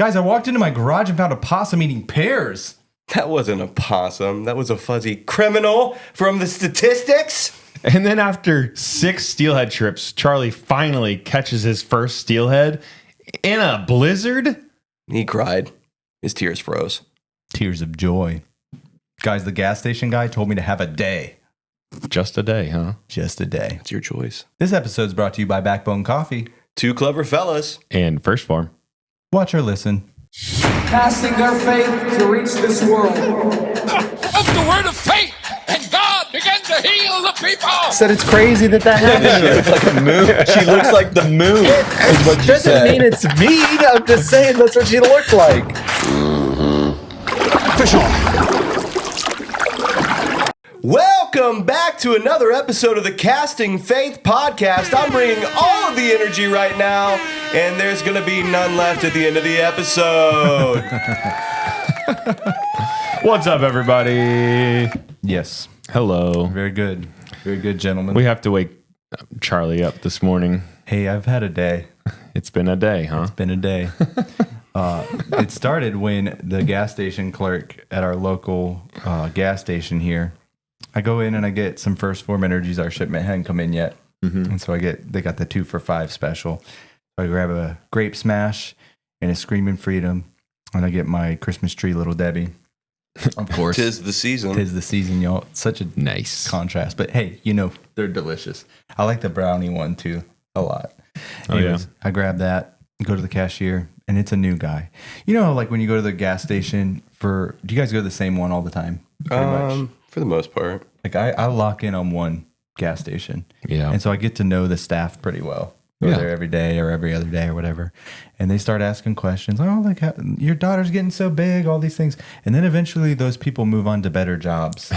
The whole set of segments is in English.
Guys, I walked into my garage and found a possum eating pears. That wasn't a possum. That was a fuzzy criminal from the statistics. And then after 6 steelhead trips, Charlie finally catches his first steelhead in a blizzard. He cried. His tears froze. Tears of joy. Guys, the gas station guy told me to have a day. Just a day, huh? Just a day. It's your choice. This episode's brought to you by Backbone Coffee. 2 clever fellas. And first Phorm. Watch or listen. Casting their faith to reach this world. Of the word of faith, and God began to heal the people. Said it's crazy that happened. She looks like a moon. She looks like the moon. Is what you Doesn't said. mean it's mean. I'm just saying that's what she looked like. Fish on. Welcome back to another episode of the Casting Faith Podcast. I'm bringing all of the energy right now, and there's going to be none left at the end of the episode. What's up, everybody? Yes. Hello. Very good. Very good, gentlemen. We have to wake Charlie up this morning. Hey, I've had a day. It's been a day, huh? It's been a day. It started when the gas station clerk at our local gas station here, I go in and I get some First Phorm Energies. Our shipment hadn't come in yet. And so they got the 2 for $5 special. So I grab a grape smash and a Screaming Freedom. And I get my Christmas tree Little Debbie. Of course. Tis the season. Tis the season, y'all. Such a Nice. contrast. But hey, they're delicious. I like the brownie one too a lot. Anyways, I grab that, go to the cashier, and it's a new guy. Like when you go to the gas station do you guys go to the same one all the time? Pretty much. For the most part. Like I lock in on one gas station. Yeah. And so I get to know the staff pretty well. Go Yeah. there every day or every other day or whatever. And they start asking questions. Oh, like your daughter's getting so big, all these things. And then eventually those people move on to better jobs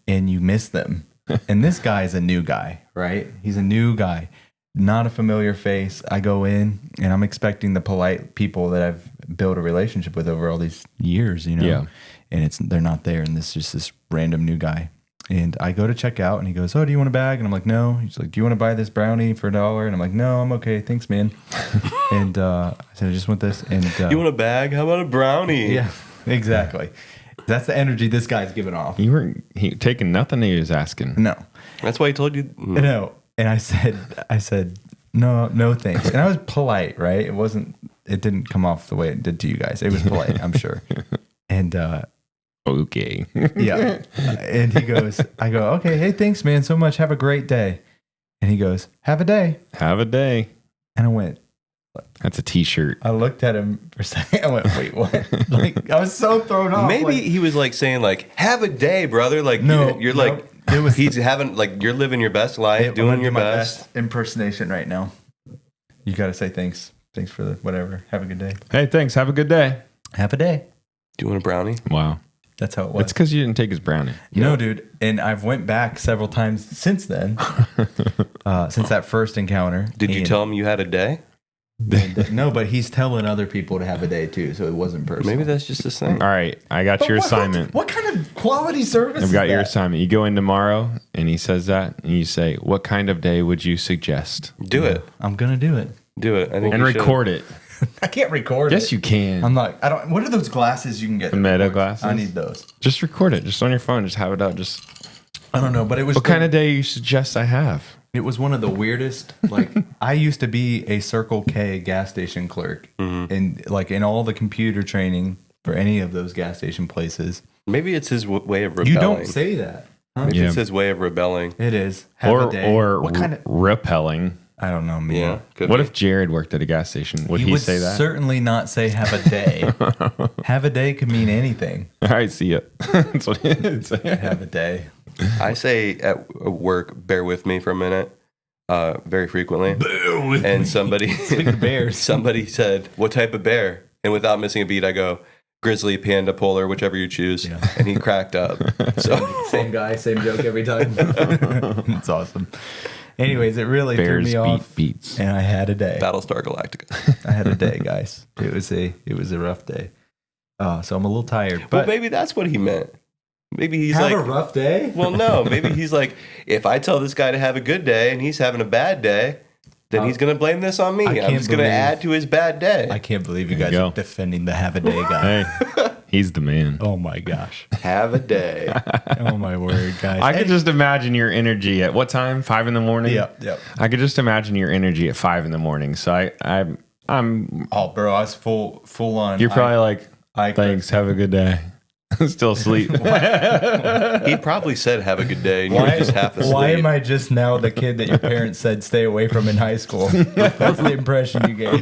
and you miss them. And this guy is a new guy, right? He's a new guy, not a familiar face. I go in and I'm expecting the polite people that I've built a relationship with over all these years, Yeah. And they're not there. And this is just this random new guy. And I go to check out and he goes, oh, do you want a bag? And I'm like, no. He's like, do you want to buy this brownie for $1? And I'm like, no, I'm okay. Thanks, man. And I said, I just want this. And You want a bag? How about a brownie? yeah, exactly. That's the energy this guy's giving off. You weren't taking nothing he was asking. No. That's why he told you. No. And I said, no, thanks. And I was polite, right? It didn't come off the way it did to you guys. It was polite, I'm sure. And Okay. yeah. And I go, okay, hey, thanks, man, so much. Have a great day. And he goes, have a day. Have a day. And I went, That's a t-shirt. I looked at him for a second. I went, wait, what? Like, I was so thrown off. Maybe like, he was like saying like, have a day, brother. Like, No, you're no. like, It was- he's having like, you're living your best life, I'm doing gonna your do my best. impersonation right now. You got to say thanks. Thanks for the whatever. Have a good day. Hey, thanks. Have a good day. Have a day. Do you want a brownie? Wow. That's how it was. It's because you didn't take his brownie. No, dude. And I've went back several times since then, since that first encounter. Did you And- tell him you had a day? No, but he's telling other people to have a day too, so it wasn't personal. Maybe that's just a thing. All right. I got But your what- assignment. What kind of quality service? I've got is your that? assignment. You go in tomorrow and he says that and you say, what kind of day would you suggest? Do it. I'm gonna do it. Do it. I think And you should. record it. I can't record it. Yes, you can. I'm not. I don't. What are those glasses you can get? The meta glasses? I need those. Just record it. Just on your phone. Just have it out. Just I don't know, but it was what kind of day you suggest I have? It was one of the weirdest. Like I used to be a Circle K gas station clerk, and like in all the computer training for any of those gas station places. Maybe it's his way of rebelling. You don't say that. Huh? Maybe Yeah. it's his way of rebelling. It is. Have a day. Or What kind of? repelling. I don't know, man. Yeah. Could What be. if Jared worked at a gas station? Would he would say that? certainly not say have a day. Have a day could mean anything. All right, see ya. That's what he would say. Have a day. I say at work, bear with me for a minute, very frequently. And somebody, Speaking of bears, somebody said, "What type of bear?" And without missing a beat, I go, "Grizzly, panda, polar, whichever you choose." Yeah. And he cracked up. So same guy, same joke every time. It's awesome. Anyways, it really Bears threw me off, beats. and I had a day. Battlestar Galactica. I had a day, guys. It was a rough day. So I'm a little tired. Well, But maybe that's what he meant. Maybe he's have like, a rough day. well, no, maybe he's like, if I tell this guy to have a good day and he's having a bad day, then he's going to blame this on me. I I'm can't just going to believe- add to his bad day. I can't believe you There guys you are go. defending the have a day guy. Hey, he's the man. Oh my gosh. Have a day. Oh my word, guys. I could just imagine your energy at what time? 5 in the morning? Yep. I could just imagine your energy at 5 in the morning. So I'm Oh, bro, I was full on. you're probably like, I- thanks, have a good day. Still asleep. He probably said, have a good day, and you were just half asleep. Why am I just now the kid that your parents said stay away from in high school? That's the impression you gave.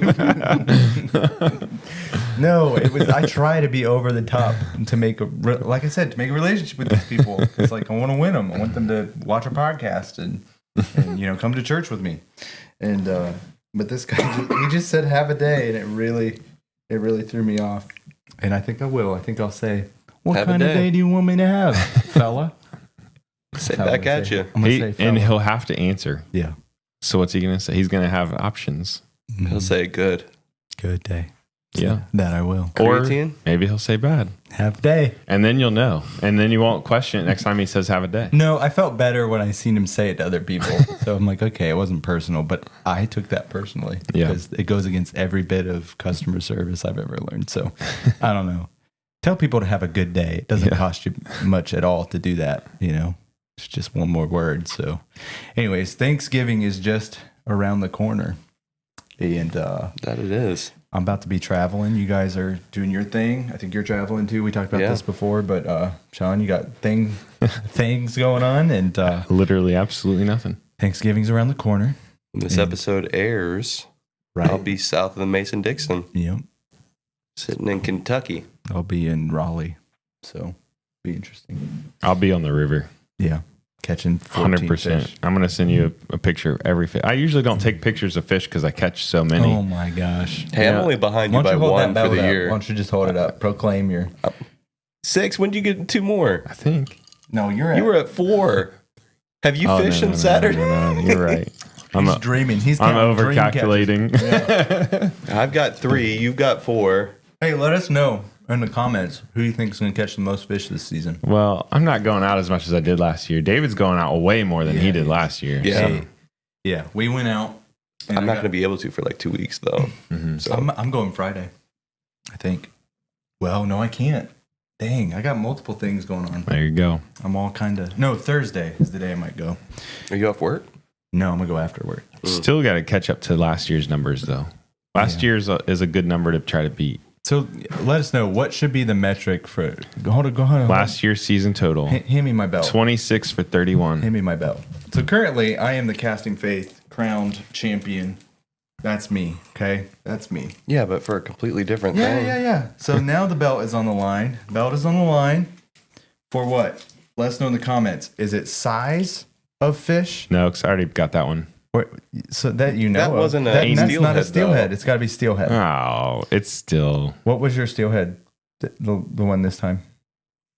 No, it was. I try to be over the top to make like I said, to make a relationship with these people. It's like I want to win them. I want them to watch a podcast and come to church with me. And but this guy, he just said have a day, and it really threw me off. And I think I will. I think I'll say, what Have a kind of day. day do you want me to have, fella? Say That's how back I'm gonna at say you. it. I'm gonna say And fella. he'll have to answer. Yeah. So what's he going to say? He's going to have options. He'll say good. Good day. Yeah. That I will. Or Creatine? maybe he'll say bad. Have day. And then you'll know. And then you won't question it next time he says have a day. No, I felt better when I seen him say it to other people. So I'm like, okay, it wasn't personal, but I took that personally Yeah. because it goes against every bit of customer service I've ever learned. So I don't know. Tell people to have a good day. It doesn't cost you much at all to do that. It's just one more word. So, anyways, Thanksgiving is just around the corner, and That it is. I'm about to be traveling. You guys are doing your thing. I think you're traveling too. We talked about Yeah. this before, but Sean, you got things going on, and Literally absolutely nothing. Thanksgiving's around the corner. When this episode airs, Right. I'll be south of the Mason-Dixon, Yep. sitting in Kentucky. I'll be in Raleigh, so be interesting. I'll be on the river. Yeah, catching 14 100%. fish. I'm going to send you a picture of every fish. I usually don't take pictures of fish because I catch so many. Oh my gosh! Hey, I'm Yeah. only behind Why you don't by you hold one that for belt the up? year. Why don't you just hold it up? Proclaim your. 6? When did you get 2 more? I think. No, you're. You were at 4. Have you Oh, fished no, on no, Saturday? No, you're right. He's dreaming. He's I'm counting over dream catches. calculating. I've got 3. You've got 4. Hey, let us know in the comments who you think is going to catch the most fish this season. Well, I'm not going out as much as I did last year. David's going out way more than he did last year. Yeah. so- Yeah, we went out. and I'm I not got- going to be able to for like 2 weeks, though. So I'm going Friday. I think. Well, no, I can't. Dang, I got multiple things going on. There you go. I'm all kind of. No, Thursday is the day I might go. Are you off work? No, I'm gonna go after work. Still got to catch up to last year's numbers, though. Last year's is a good number to try to beat. So let us know what should be the metric for. Hold on. Last year's season total, Hand me my belt. 26 for 31. Hand me my belt. So currently, I am the Casting Faith crowned champion. That's me. Okay, that's me. Yeah, but for a completely different thing. Yeah. So now the belt is on the line. Belt is on the line. For what? Let us know in the comments. Is it size of fish? No, because I already got that one. Or, so that you know That of. wasn't a That's not a steelhead, steelhead. though. It's got to be steelhead. Oh, it's still What was your steelhead? The one this time?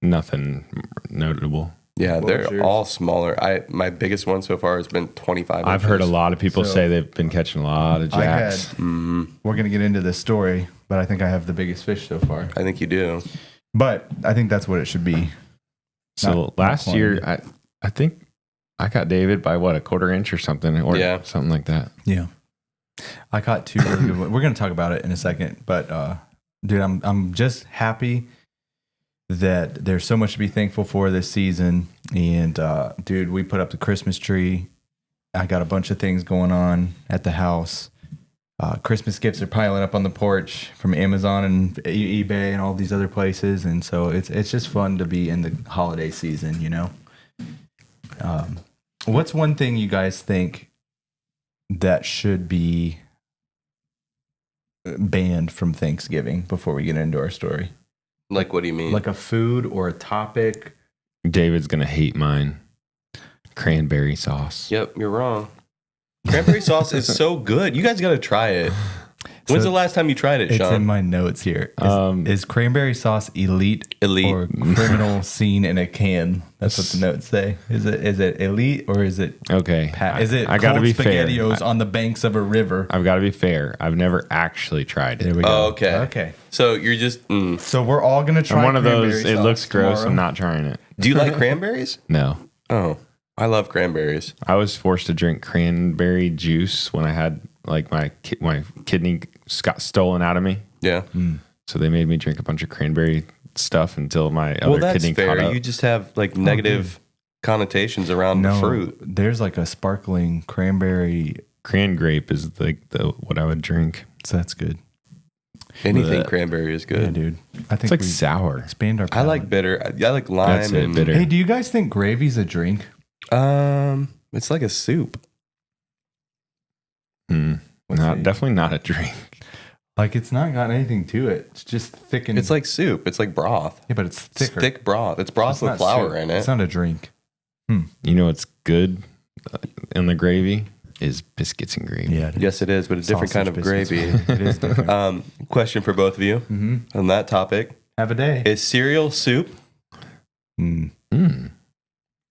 nothing notable. Yeah, What was they're yours? all smaller. My biggest one so far has been 25 I've heard a inches. lot of people So- say they've been catching a lot of I had. jacks. We're gonna get into this story, but I think I have the biggest fish so far. I think you do. But I think that's what it should be. So Not last year, quantity. I think I got David by what, a quarter inch or something, or Yeah. something like that. Yeah. I caught 2 really good ones. We're gonna talk about it in a second, but dude, I'm just happy that there's so much to be thankful for this season. And dude, we put up the Christmas tree. I got a bunch of things going on at the house. Christmas gifts are piling up on the porch from Amazon and eBay and all these other places, and so it's just fun to be in the holiday season, you know. What's one thing you guys think that should be banned from Thanksgiving before we get into our story? Like, what do you mean? Like a food or a topic? David's gonna hate mine. Cranberry sauce. Yep, you're wrong. Cranberry sauce is so good. You guys got to try it. When's So the last time you tried it, It's Sean? in my notes here. Is cranberry sauce elite or Elite. criminal scene in a can? That's what the notes say. Is it elite or is it Okay. is it I gotta cold be fair. SpaghettiOs on the banks of a river? I've got to be fair. I've never actually tried There it. we go. Oh, okay. Okay. So you're just. So we're all gonna try. I'm one of those. cranberry It sauce looks gross. tomorrow. I'm not trying it. Do you like cranberries? No. Oh, I love cranberries. I was forced to drink cranberry juice when I had like my kidney got stolen out of me. Yeah. So they made me drink a bunch of cranberry stuff until my Well, other that's kidney caught fair. up. You just have like negative connotations around the fruit. There's like a sparkling cranberry. Cran grape is like the what I would drink. So that's good. Anything Blech. cranberry is Yeah, good. dude. I think It's like we sour. expand our I palate. like bitter. I like lime That's it, and bitter. Hey, do you guys think gravy's a drink? It's like a soup. Definitely not a drink. Like it's not got anything to it. It's just thick and It's like soup. It's like broth. yeah, but it's It's thicker. thick broth. It's broth It's with not flour soup. in it. It's not a drink. You know what's good in the gravy is biscuits and gravy. Yeah. Yes, it is, but a different kind of Sausage gravy. biscuits. It is different. Question for both of you on that topic. Have a day. Is cereal soup?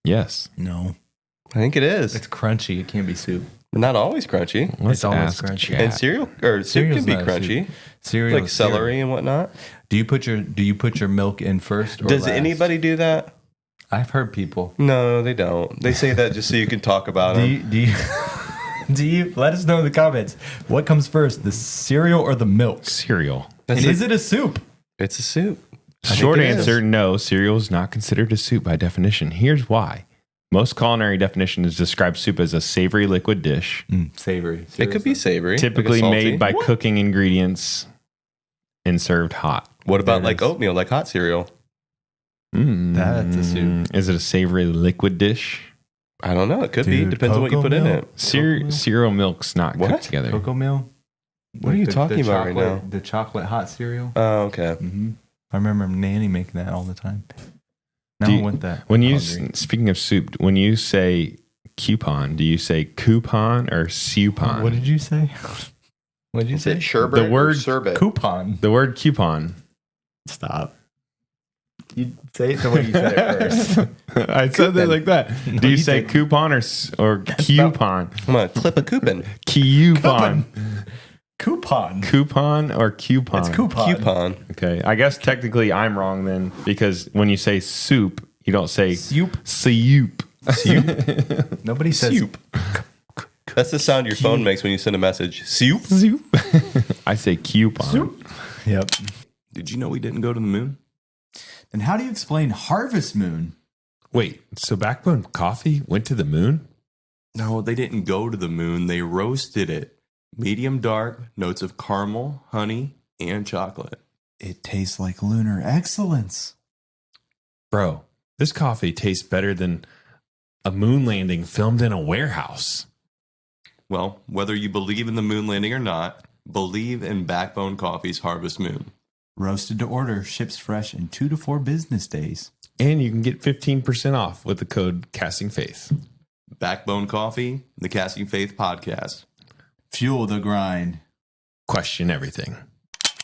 Yes. No. I think it is. It's crunchy. It can't be soup. Not always crunchy. Let's It's almost ask crunchy. Chad. And cereal or soup Cereal's can be not a crunchy. Cereal Like is celery cereal. and whatnot. Do you put your milk in first or Does last? anybody do that? I've heard people. No, they don't. They say that just so you can talk about Do them. you, do you do you let us know in the comments what comes first, the cereal or the milk? Cereal. And That's is it a soup? It's a soup. Short it is. answer, no. Cereal is not considered a soup by definition. Here's why. Most culinary definitions describe soup as a savory liquid dish, Savory. It could be savory. typically like a salty. made by cooking ingredients and served hot. What about There it like is. oatmeal, like hot cereal? That's a soup. Is it a savory liquid dish? I don't know. It could be. Dude, Depends on what you cocoa put in milk. it. Cereal milk's not What? cooked together. Cocoa meal? What are you talking about right now? The chocolate hot cereal? Oh, okay. I remember Nanny making that all the time. Now Do I you- want that. When you, Hungry. speaking of soup, when you say coupon, do you say coupon or supon? What did you say? What did you Is say? it sherbet The word or sherbet? Coupon. The word coupon. Stop. You say it the way you said it first. I said that like that. Do you you say didn't. coupon or coupon? I'm going to clip a coupon. Coupon. Coupon. Coupon or coupon? It's coupon. Coupon. Okay. I guess technically I'm wrong then because when you say soup, you don't say Soup. soup. Nobody says Soup. That's the sound your phone makes when you send a message. Soup. Soup. I say coupon. Yep. Did you know we didn't go to the moon? And how do you explain Harvest Moon? Wait, so Backbone Coffee went to the moon? No, they didn't go to the moon. They roasted it. Medium dark, notes of caramel, honey, and chocolate. It tastes like lunar excellence. Bro, this coffee tastes better than a moon landing filmed in a warehouse. Well, whether you believe in the moon landing or not, believe in Backbone Coffee's Harvest Moon. Roasted to order, ships fresh in 2 to 4 business days. And you can get 15% off with the code Casting Faith. Backbone Coffee, the Casting Faith podcast. Fuel the grind. Question everything.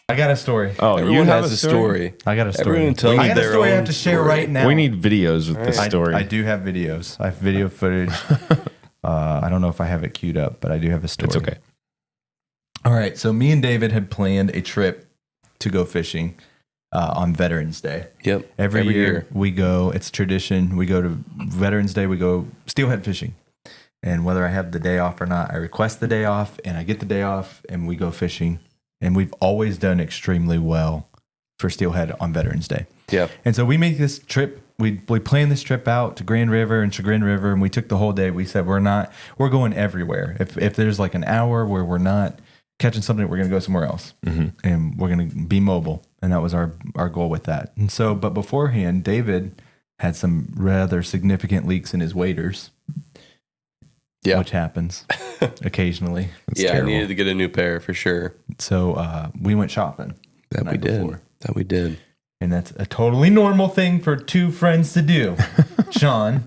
I got a story. Oh, Everyone has a story. I got a story. Everyone tells I got a their story I own have to share story. right now. We need videos with this story. I do have videos. I have video footage. I don't know if I have it queued up, but I do have a story. It's okay. All right. So me and David had planned a trip to go fishing on Veterans Day. Yep. Every year we go. It's tradition. We go to Veterans Day. We go steelhead fishing. And whether I have the day off or not, I request the day off and I get the day off and we go fishing. And we've always done extremely well for steelhead on Veterans Day. Yeah. And so we make this trip. We planned this trip out to Grand River and Chagrin River, and we took the whole day. We said we're going everywhere. If there's like an hour where we're not catching something, we're going to go somewhere else, and we're going to be mobile. And that was our goal with that. And so, but beforehand, David had some rather significant leaks in his waders, which happens occasionally. I needed to get a new pair for sure. So we went shopping. the That we night did. before. That we did. And that's a totally normal thing for two friends to do, Sean.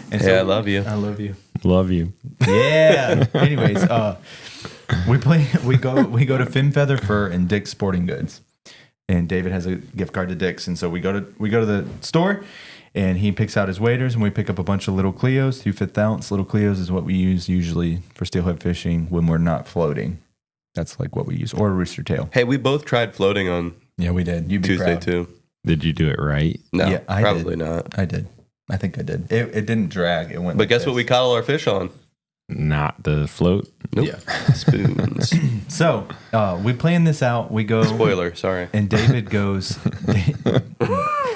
And Hey, I love you. I love you. Love you. Yeah. Anyways, we go to Fin Feather Fur and Dick's Sporting Goods, and David has a gift card to Dick's, and so we go to the store, and he picks out his waders, and we pick up a bunch of little Cleos, 2/5 ounce little Cleos is what we use usually for steelhead fishing when we're not floating. That's like what we use, or a rooster tail. Hey, we both tried floating on Yeah, we did. You'd be Tuesday proud. too. Did you do it right? No, Yeah, I probably did. not. I did. I think I did. It didn't drag. It went. But like guess this. what we coddle our fish on? Not the float. Nope. Yeah. Spoons. So we plan this out. We go. Spoiler, sorry. And David goes.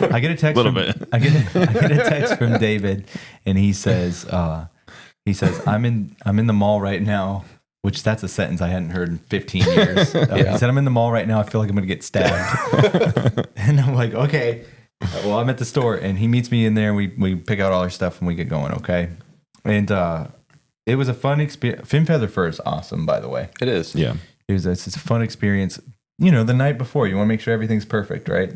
I get a text. Little from, bit. I get a text from David, and he says, I'm in the mall right now. Which that's a sentence I hadn't heard in 15 years. He said, I'm in the mall right now. I feel like I'm going to get stabbed. And I'm like, okay. Well, I'm at the store, and he meets me in there. And we pick out all our stuff, and we get going. Okay. And it was a fun experience. Fin Feather Fur is awesome, by the way. It is. Yeah. It's a fun experience. You know, the night before, you want to make sure everything's perfect, right?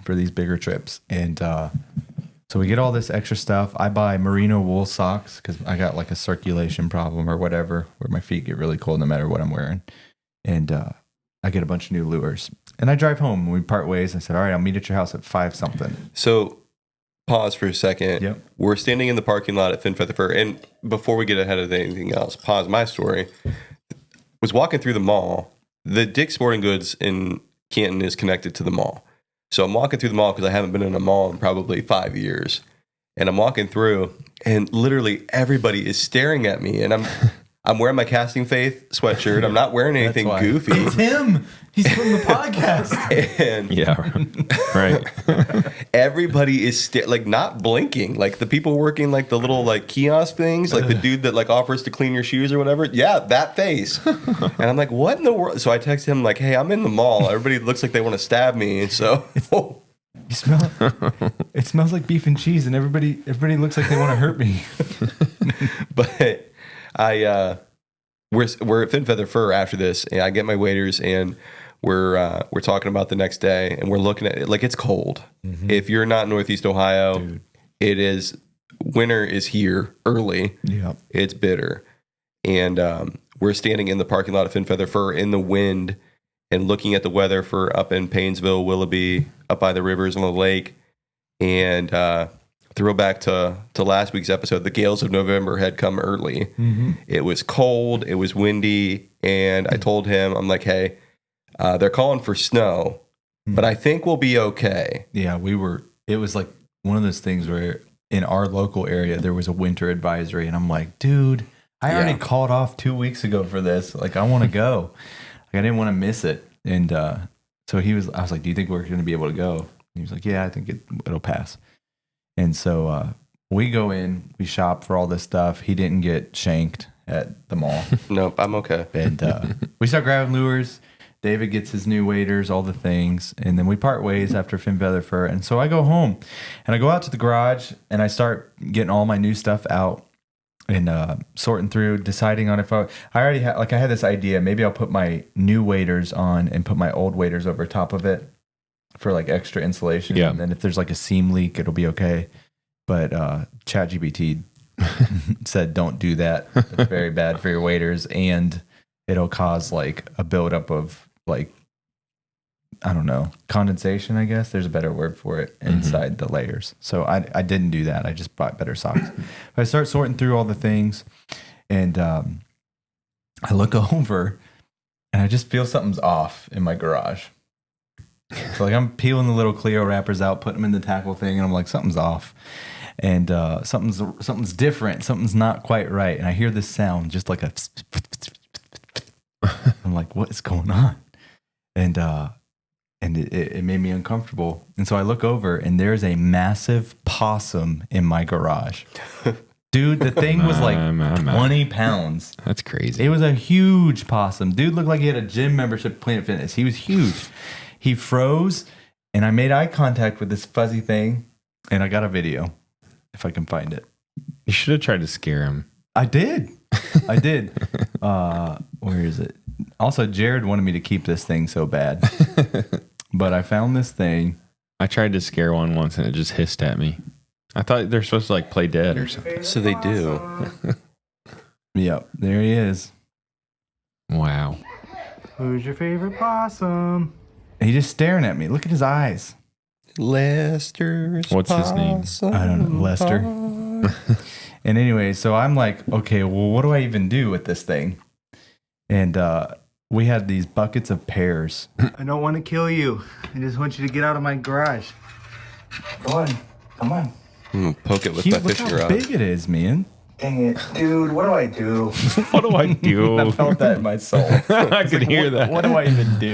For these bigger trips. And so we get all this extra stuff. I buy merino wool socks because I got like a circulation problem or whatever, where my feet get really cold no matter what I'm wearing. And I get a bunch of new lures. And I drive home. We part ways. I said, all right, I'll meet at your house at 5 something. So, pause for a second. Yep. We're standing in the parking lot at Fin Feather Fur. And before we get ahead of anything else, pause my story. Was walking through the mall. The Dick's Sporting Goods in Canton is connected to the mall. So I'm walking through the mall because I haven't been in a mall in probably 5 years. And I'm walking through, and literally everybody is staring at me. And I'm wearing my Casting Faith sweatshirt. I'm not wearing anything That's why. goofy. It's him. He's from the podcast. And Yeah. Right. everybody is like not blinking. Like the people working like the little like kiosk things, like the dude that like offers to clean your shoes or whatever. Yeah, that face. And I'm like, what in the world? So I text him like, hey, I'm in the mall. Everybody looks like they want to stab me. And so You smell it smells like beef and cheese, and everybody looks like they want to hurt me. but we're at Fin Feather Fur after this, and I get my waders, and we're talking about the next day, and we're looking at it like it's cold. Mm-hmm. If you're not in Northeast Ohio, dude, it is winter is here early. Yeah, it's bitter, and we're standing in the parking lot of Fin Feather Fur in the wind and looking at the weather for up in Paynesville, Willoughby, up by the rivers on the lake, and throw back to last week's episode, the gales of November had come early. Mm-hmm. It was cold, it was windy, and I told him, I'm like, hey, they're calling for snow, but I think we'll be okay. Yeah, it was like one of those things where in our local area, there was a winter advisory, and I'm like, dude, I already called off 2 weeks ago for this. Like, I want to go. Like, I didn't want to miss it. And so I was like, do you think we're going to be able to go? And he was like, yeah, I think it'll pass. And so we go in, we shop for all this stuff. He didn't get shanked at the mall. Nope, I'm okay. And we start grabbing lures. David gets his new waders, all the things. And then we part ways after Fin Feather Fur. And so I go home and I go out to the garage and I start getting all my new stuff out and sorting through, deciding on if I already had, like I had this idea, maybe I'll put my new waders on and put my old waders over top of it for like extra insulation. Yeah. And then if there's like a seam leak, it'll be okay. But ChatGPT said, don't do that. It's very bad for your waders. And it'll cause like a buildup of like, I don't know, condensation, I guess. There's a better word for it inside the layers. So I didn't do that. I just bought better socks. But I start sorting through all the things and I look over and I just feel something's off in my garage. So like I'm peeling the little Cleo wrappers out, putting them in the tackle thing, and I'm like, something's off. And something's different. Something's not quite right. And I hear this sound, just like a I'm like, what is going on? And it made me uncomfortable. And so I look over and there's a massive possum in my garage. Dude, the thing was like 20 pounds. That's crazy. It was a huge possum. Dude looked like he had a gym membership at Planet Fitness. He was huge. He froze and I made eye contact with this fuzzy thing and I got a video if I can find it. You should have tried to scare him. I did. Where is it? Also, Jared wanted me to keep this thing so bad. But I found this thing. I tried to scare one once and it just hissed at me. I thought they're supposed to like play dead or something. So they do. Yep, there he is. Wow. Who's your favorite possum? And he's just staring at me. Look at his eyes. Lester's What's his name? possum. I don't know, Lester. And anyway, so I'm like, okay, well, what do I even do with this thing? And we had these buckets of pears. I don't want to kill you. I just want you to get out of my garage. Go on. Come on. Poke it with Cute, my look fishing how rod. big it is, man. Dang it, dude. What do I do? What do I do? I felt that in my soul. I could hear that. What do I even do?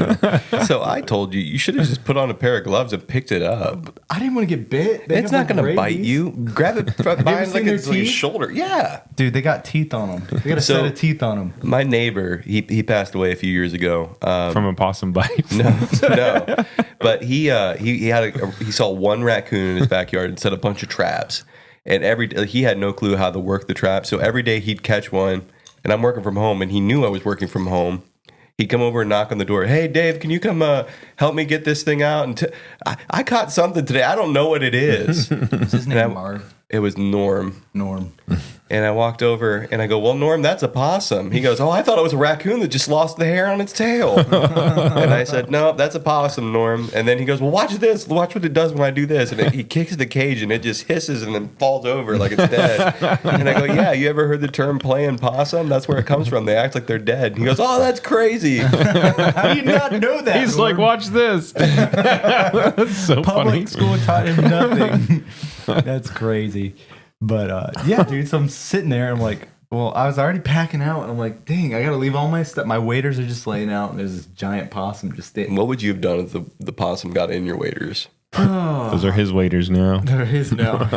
So I told you should have just put on a pair of gloves and picked it up. I didn't want to get bit. They It's have, not like, going to bite rabies. you. Grab it from behind seen like their it's like a teeth? shoulder. Yeah. Dude, they got teeth on them. They got a So- set of teeth on them. My neighbor, he passed away a few years ago. From a possum bite. No, but he saw one raccoon in his backyard and set a bunch of traps. And he had no clue how to work the trap. So every day he'd catch one, and I'm working from home, and he knew I was working from home. He'd come over and knock on the door. Hey, Dave, can you come help me get this thing out? And I caught something today. I don't know what it is. Is his name Marv? It was Norm. Norm. And I walked over and I go, well, Norm, that's a possum. He goes, oh, I thought it was a raccoon that just lost the hair on its tail. And I said, no, that's a possum, Norm. And then he goes, well, watch this. Watch what it does when I do this. And he kicks the cage and it just hisses and then falls over like it's dead. And I go, yeah, you ever heard the term playing possum? That's where it comes from. They act like they're dead. And he goes, oh, that's crazy. How do you not know that? He's like, Norm? watch this. That's so Public funny. school taught him nothing. That's crazy. But yeah, dude. So I'm sitting there. And I'm like, well, I was already packing out, and I'm like, dang, I gotta leave all my stuff. My waders are just laying out, and there's this giant possum just standing. What would you have done if the possum got in your waders? Those are his waiters now. They're his now.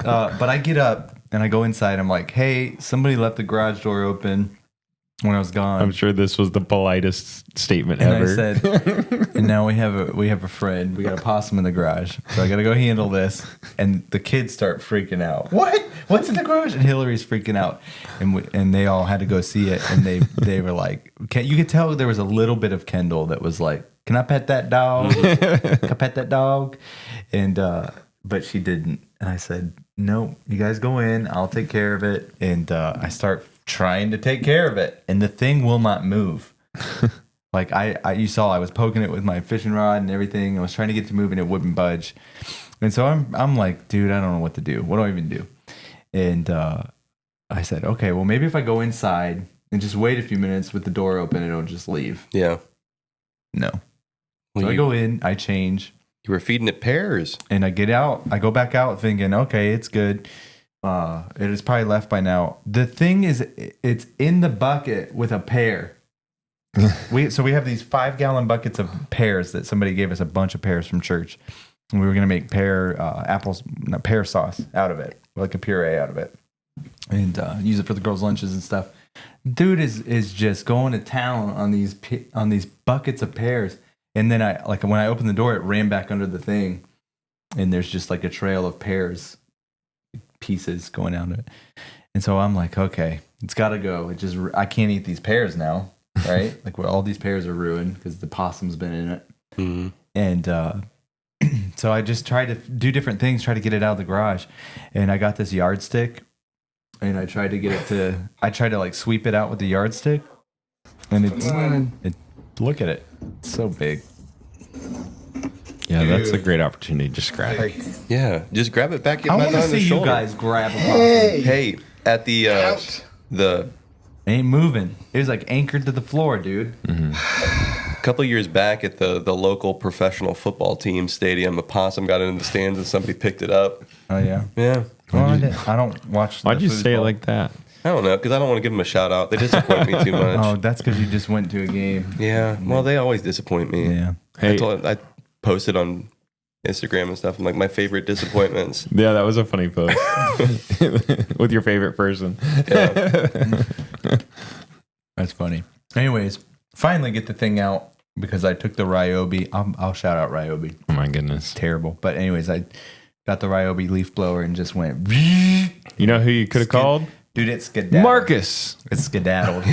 But I get up and I go inside. I'm like, hey, somebody left the garage door open when I was gone. I'm sure this was the politest statement And ever. I said, and now we have a friend. We got a possum in the garage, so I got to go handle this. And the kids start freaking out. What? What's in the garage? And Hillary's freaking out, and they all had to go see it. And they were like, you could tell there was a little bit of Kendall that was like, can I pet that dog? Can I pet that dog? And but she didn't. And I said, no, you guys go in. I'll take care of it. And I start trying to take care of it, and the thing will not move. Like you saw, I was poking it with my fishing rod and everything. I was trying to get it to move, and it wouldn't budge. And so I'm like, dude, I don't know what to do. What do I even do? And I said, okay, well, maybe if I go inside and just wait a few minutes with the door open, it'll just leave. Yeah. No. Well, So I go in, I change, you were feeding it pears. and I get out. I go back out thinking, okay, it's good. It is probably left by now. The thing is, it's in the bucket with a pear. We have these 5-gallon buckets of pears that somebody gave us a bunch of pears from church, and we were gonna make pear sauce out of it, like a puree out of it, and use it for the girls' lunches and stuff. Dude is just going to town on these buckets of pears, and then when I opened the door, it ran back under the thing, and there's just like a trail of pears pieces going down it. And so I'm like, okay, it's got to go. I can't eat these pears now, right? Like all these pears are ruined because the possum's been in it. Mm-hmm. And so I just tried to do different things, try to get it out of the garage. And I got this yardstick, and I tried to like sweep it out with the yardstick. And look at it. It's so big. Yeah, that's a great opportunity. Just grab it. Yeah. Just grab it back. I want to see you shoulder. guys grab a possum. Hey, at the It ain't moving. It was like anchored to the floor, dude. a couple of years back at the local professional football team stadium, a possum got into the stands and somebody picked it up. Oh yeah. Yeah. Well, I don't watch. Why'd the you say it foosball. like that? I don't know, because I don't want to give them a shout out. They disappoint me too much. Oh, that's because you just went to a game. Yeah. Well, they always disappoint me. Yeah. Hey, I posted on Instagram and stuff. I'm like, my favorite disappointments. yeah, that was a funny post with your favorite person. Yeah. That's funny. Anyways, finally get the thing out because I took the Ryobi. I'll shout out Ryobi. Oh my goodness. Terrible. But anyways, I got the Ryobi leaf blower and just went. You know who you could have called? Dude, it's skedaddled. Marcus. It's skedaddled.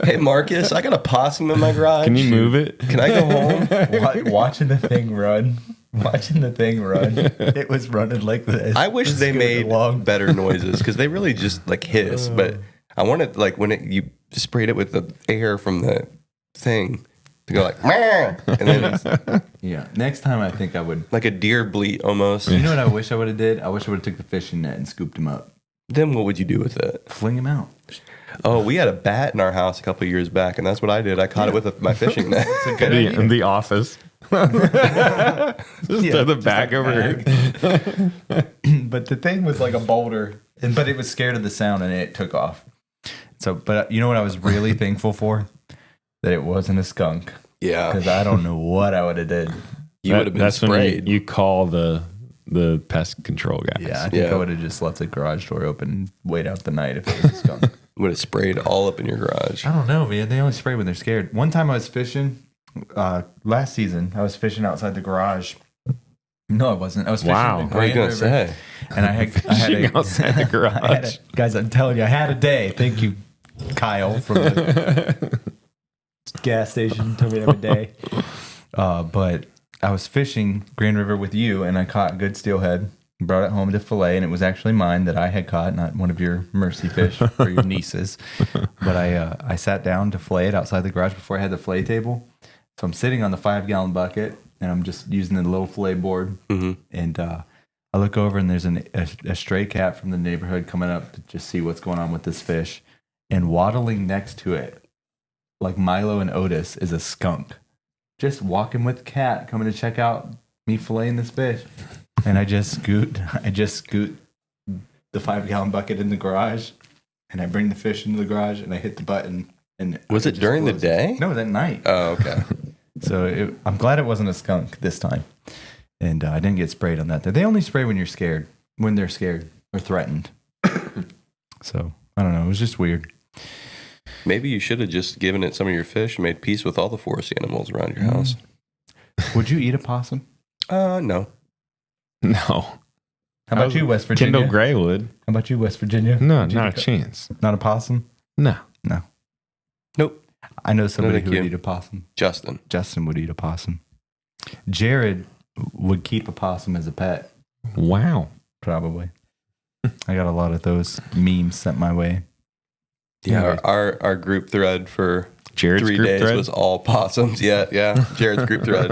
Hey, Marcus, I got a possum in my garage. Can you move it? Can I go home? Watching the thing run. It was running like this. I wish Just they scooted made along. better noises because they really just like hiss. But I wanted like when you sprayed it with the air from the thing to go like, "Meow," and then Yeah. Next time, I think I would. like a deer bleat almost. You know what I wish I would have did? I wish I would have took the fishing net and scooped him up, Then what would you do with it? fling him out. Oh, we had a bat in our house a couple of years back, and that's what I did. I caught it with my fishing net. It's a good idea. The office. Just throw the bag over her. But the thing was like a boulder, but it was scared of the sound and it took off. So, but you know what I was really thankful for? That it wasn't a skunk. Yeah. Because I don't know what I would have did. You would have been That's sprayed. when you call the pest control guys. Yeah, I think I would have just left the garage door open and wait out the night if it was a skunk. Would have sprayed all up in your garage. I don't know, man. They only spray when they're scared. One time I was fishing, last season, I was fishing outside the garage. No, I wasn't. I was fishing Wow. the What are you Grand going to River. say? And I had outside the garage. Guys, I'm telling you, I had a day. Thank you, Kyle, from the gas station. Told me to have a day. But I was fishing Grand River with you, and I caught a good steelhead. Brought it home to fillet, and it was actually mine that I had caught, not one of your mercy fish or your nieces. But I sat down to fillet it outside the garage before I had the fillet table. So I'm sitting on the 5-gallon bucket, and I'm just using the little fillet board. Mm-hmm. And I look over, and there's a stray cat from the neighborhood coming up to just see what's going on with this fish. And waddling next to it, like Milo and Otis, is a skunk. Just walking with the cat, coming to check out me filleting this fish. And I just scoot the 5-gallon bucket in the garage, and I bring the fish into the garage, and I hit the button. And Was it during the day? No, that night. Oh, okay. So I'm glad it wasn't a skunk this time, and I didn't get sprayed on that. They only spray when you're scared, when they're scared or threatened. So I don't know. It was just weird. Maybe you should have just given it some of your fish and made peace with all the forest animals around your house. Would you eat a possum? No. No. How about you, West Virginia? Kendall Gray would. How about you, West Virginia? No, Would you not a eat chance. Not a possum? No. No. Nope. I know somebody thank who would you. eat a possum. Justin. Justin would eat a possum. Jared would keep a possum as a pet, Wow. probably. I got a lot of those memes sent my way. Yeah, our group thread for Jared's 3 group days thread? was all possums. Yeah. Jared's group thread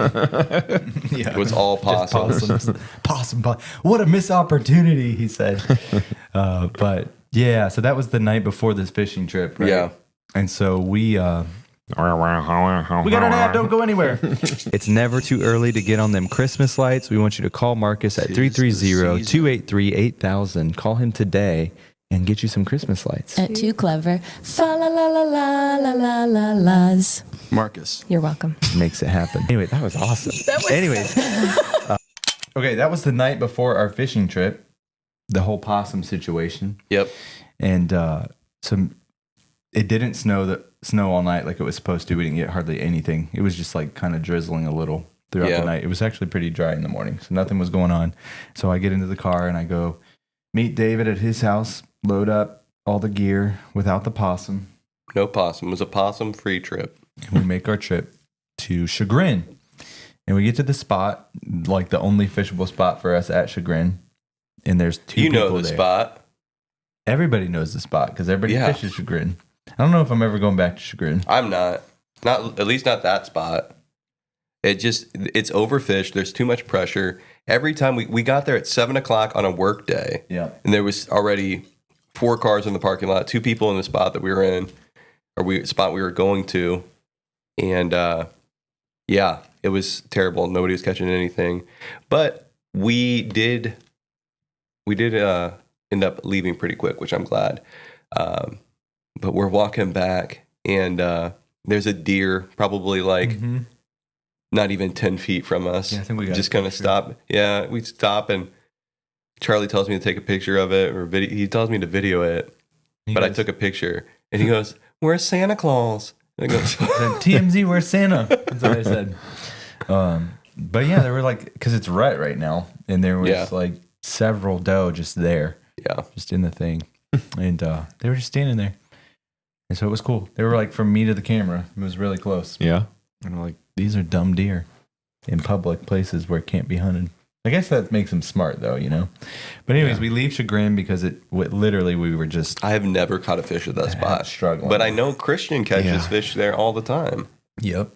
Yeah, was all just possums. Possum. What a missed opportunity, he said. But yeah, so that was the night before this fishing trip, right? Yeah. And so we got an ad, don't go anywhere. It's never too early to get on them Christmas lights. We want you to call Marcus at 330-283-8000. Call him today and get you some Christmas lights. At Too Clever. Fa la la la la la la la la's. Marcus. You're welcome. Makes it happen. Anyway, that was awesome. Anyways, okay, that was the night before our fishing trip, the whole possum situation. Yep. And so it didn't snow all night like it was supposed to. We didn't get hardly anything. It was just like kind of drizzling a little throughout the night. It was actually pretty dry in the morning, so nothing was going on. So I get into the car and I go meet David at his house, load up all the gear without the possum, No possum. It was a possum-free trip. and we make our trip to Chagrin. And we get to the spot, like the only fishable spot for us at Chagrin. And there's two You people know the there. spot. Everybody knows the spot because everybody Yeah. fishes Chagrin. I don't know if I'm ever going back to Chagrin. I'm not. Not at least not that spot. It's overfished. There's too much pressure. Every time we got there at 7:00 on a work day, Yeah. and there was already 4 cars in the parking lot, 2 people in the spot that we were in, spot we were going to, and it was terrible. Nobody was catching anything, but we did end up leaving pretty quick, which I'm glad. But we're walking back, and there's a deer probably like not even 10 feet from us. Yeah, I think we got just a kind of picture. stop. Yeah, we stop, and Charlie tells me to take a picture of it, or he tells me to video it. But I took a picture, and he goes, "Where's Santa Claus?" And I go, TMZ, where's Santa? That's what I said. But yeah, there were like, because it's rut right now, and there was like several doe just there, just in the thing, and they were just standing there, and so it was cool. They were like from me to the camera. It was really close. Yeah. And I'm like, these are dumb deer in public places where it can't be hunted. I guess that makes them smart, though, you know. But anyways, we leave Chagrin because literally we were just I have never caught a fish at that spot, struggling. but I know Christian catches fish there all the time. Yep.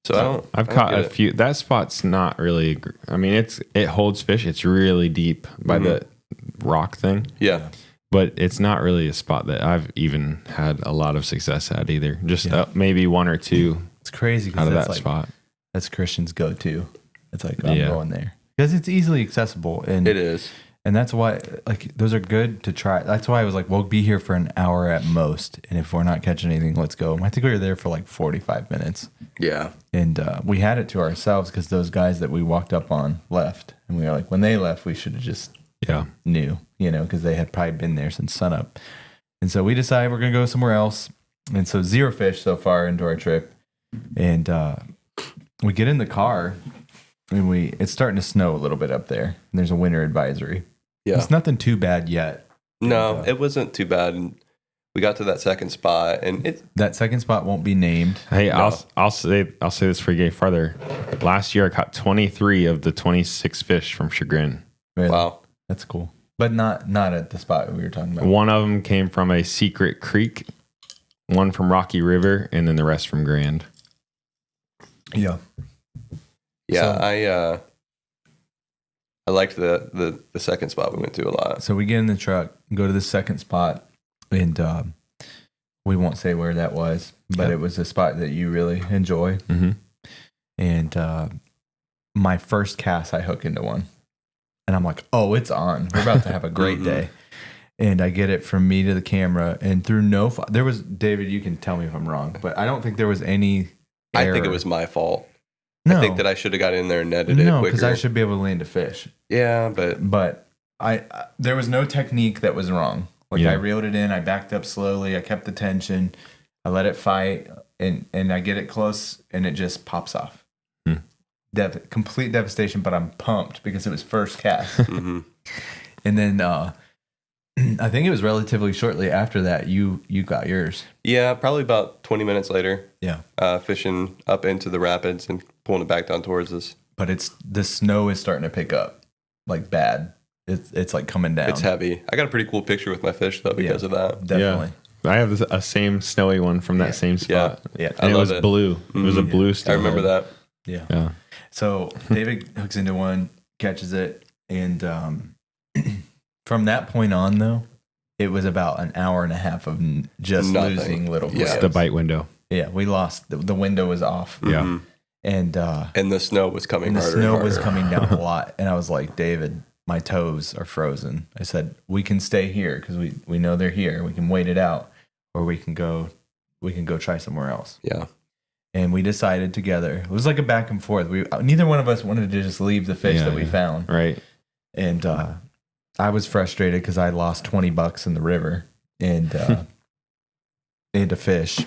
So I've caught a few. That spot's not really. I mean, it holds fish. It's really deep by the rock thing. Yeah. But it's not really a spot that I've even had a lot of success at either. Just maybe 1 or 2 It's crazy out of that's that like spot. That's Christian's go-to. It's like, I'm Yeah. going there. Because it's easily accessible. And It is. And that's why, like, those are good to try. That's why I was like, we'll be here for an hour at most. And if we're not catching anything, let's go. I think we were there for like 45 minutes. Yeah. And we had it to ourselves because those guys that we walked up on left. And we were like, when they left, we should have just knew, because they had probably been there since sunup. And so we decided we're going to go somewhere else. And so 0 fish so far into our trip. And we get in the car and it's starting to snow a little bit up there. And there's a winter advisory. Yeah. It's nothing too bad yet. No, it wasn't too bad. And we got to that second spot, and that second spot won't be named. Hey, No. I'll say this for you farther. Last year I caught 23 of the 26 fish from Chagrin. Really? wow. That's cool. But not at the spot we were talking about. One of them came from a secret creek, one from Rocky River, and then the rest from Grand. Yeah. Yeah, So- I liked the second spot we went to a lot. So we get in the truck, go to the second spot, and we won't say where that was, but it was a spot that you really enjoy. Mm-hmm. And my first cast, I hook into one. And I'm like, oh, it's on. We're about to have a great day. And I get it from me to the camera. And through there was, David, you can tell me if I'm wrong, but I don't think there was any I think error. it was my fault. No. I think that I should have got in there and netted it No, quicker. because I should be able to land a fish. Yeah, but I there was no technique that was wrong. Like Yeah. I reeled it in, I backed up slowly, I kept the tension, I let it fight, and I get it close, and it just pops off. Complete devastation, but I'm pumped because it was first cast. mhm. And then I think it was relatively shortly after that you got yours. Yeah, probably about 20 minutes later, Yeah, fishing up into the rapids and pulling it back down towards us. but the snow is starting to pick up, like bad. It's like coming down. It's heavy. I got a pretty cool picture with my fish though because of that. Definitely. Yeah. I have a same snowy one from that same spot. Yeah. I And it love was it. blue. It was a blue I Steelhead. remember that. Yeah. Yeah. So David hooks into one, catches it, and from that point on, though, it was about an hour and a half of just Nothing. losing little Yeah. clips. The bite window. Yeah, we lost. The window was off. Yeah. Mhm. And And the snow was coming and the harder. snow and was harder. coming down a lot. And I was like, David, my toes are frozen. I said, we can stay here because we know they're here. We can wait it out, or we can go try somewhere else. Yeah. And we decided together. It was like a back and forth. Neither one of us wanted to just leave the fish Yeah, that we yeah. found. Right. And I was frustrated because I lost $20 in the river and a fish.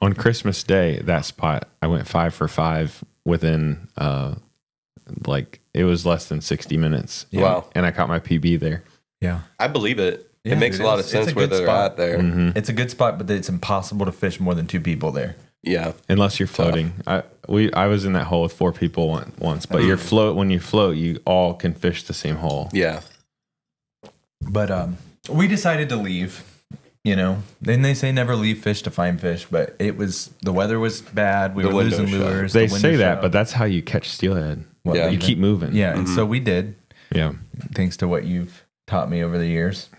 On Christmas Day, that spot, I went 5 for 5 within it was less than 60 minutes. Yeah. Wow. And I caught my PB there. Yeah, I believe it. Yeah, it makes dude, a lot of it's a sense where good they're spot. at there. Mm-hmm. it's a good spot, but it's impossible to fish more than 2 people there. Yeah. Unless you're floating. I was in that hole with 4 people once, but when you float, you all can fish the same hole. Yeah. But we decided to leave. Then they say never leave fish to find fish, but the weather was bad. We The were window losing shut. lures. They the say window that, shut. but that's how you catch steelhead. What, Yeah. You leaving? keep moving. Yeah, and so we did. Yeah. Thanks to what you've taught me over the years.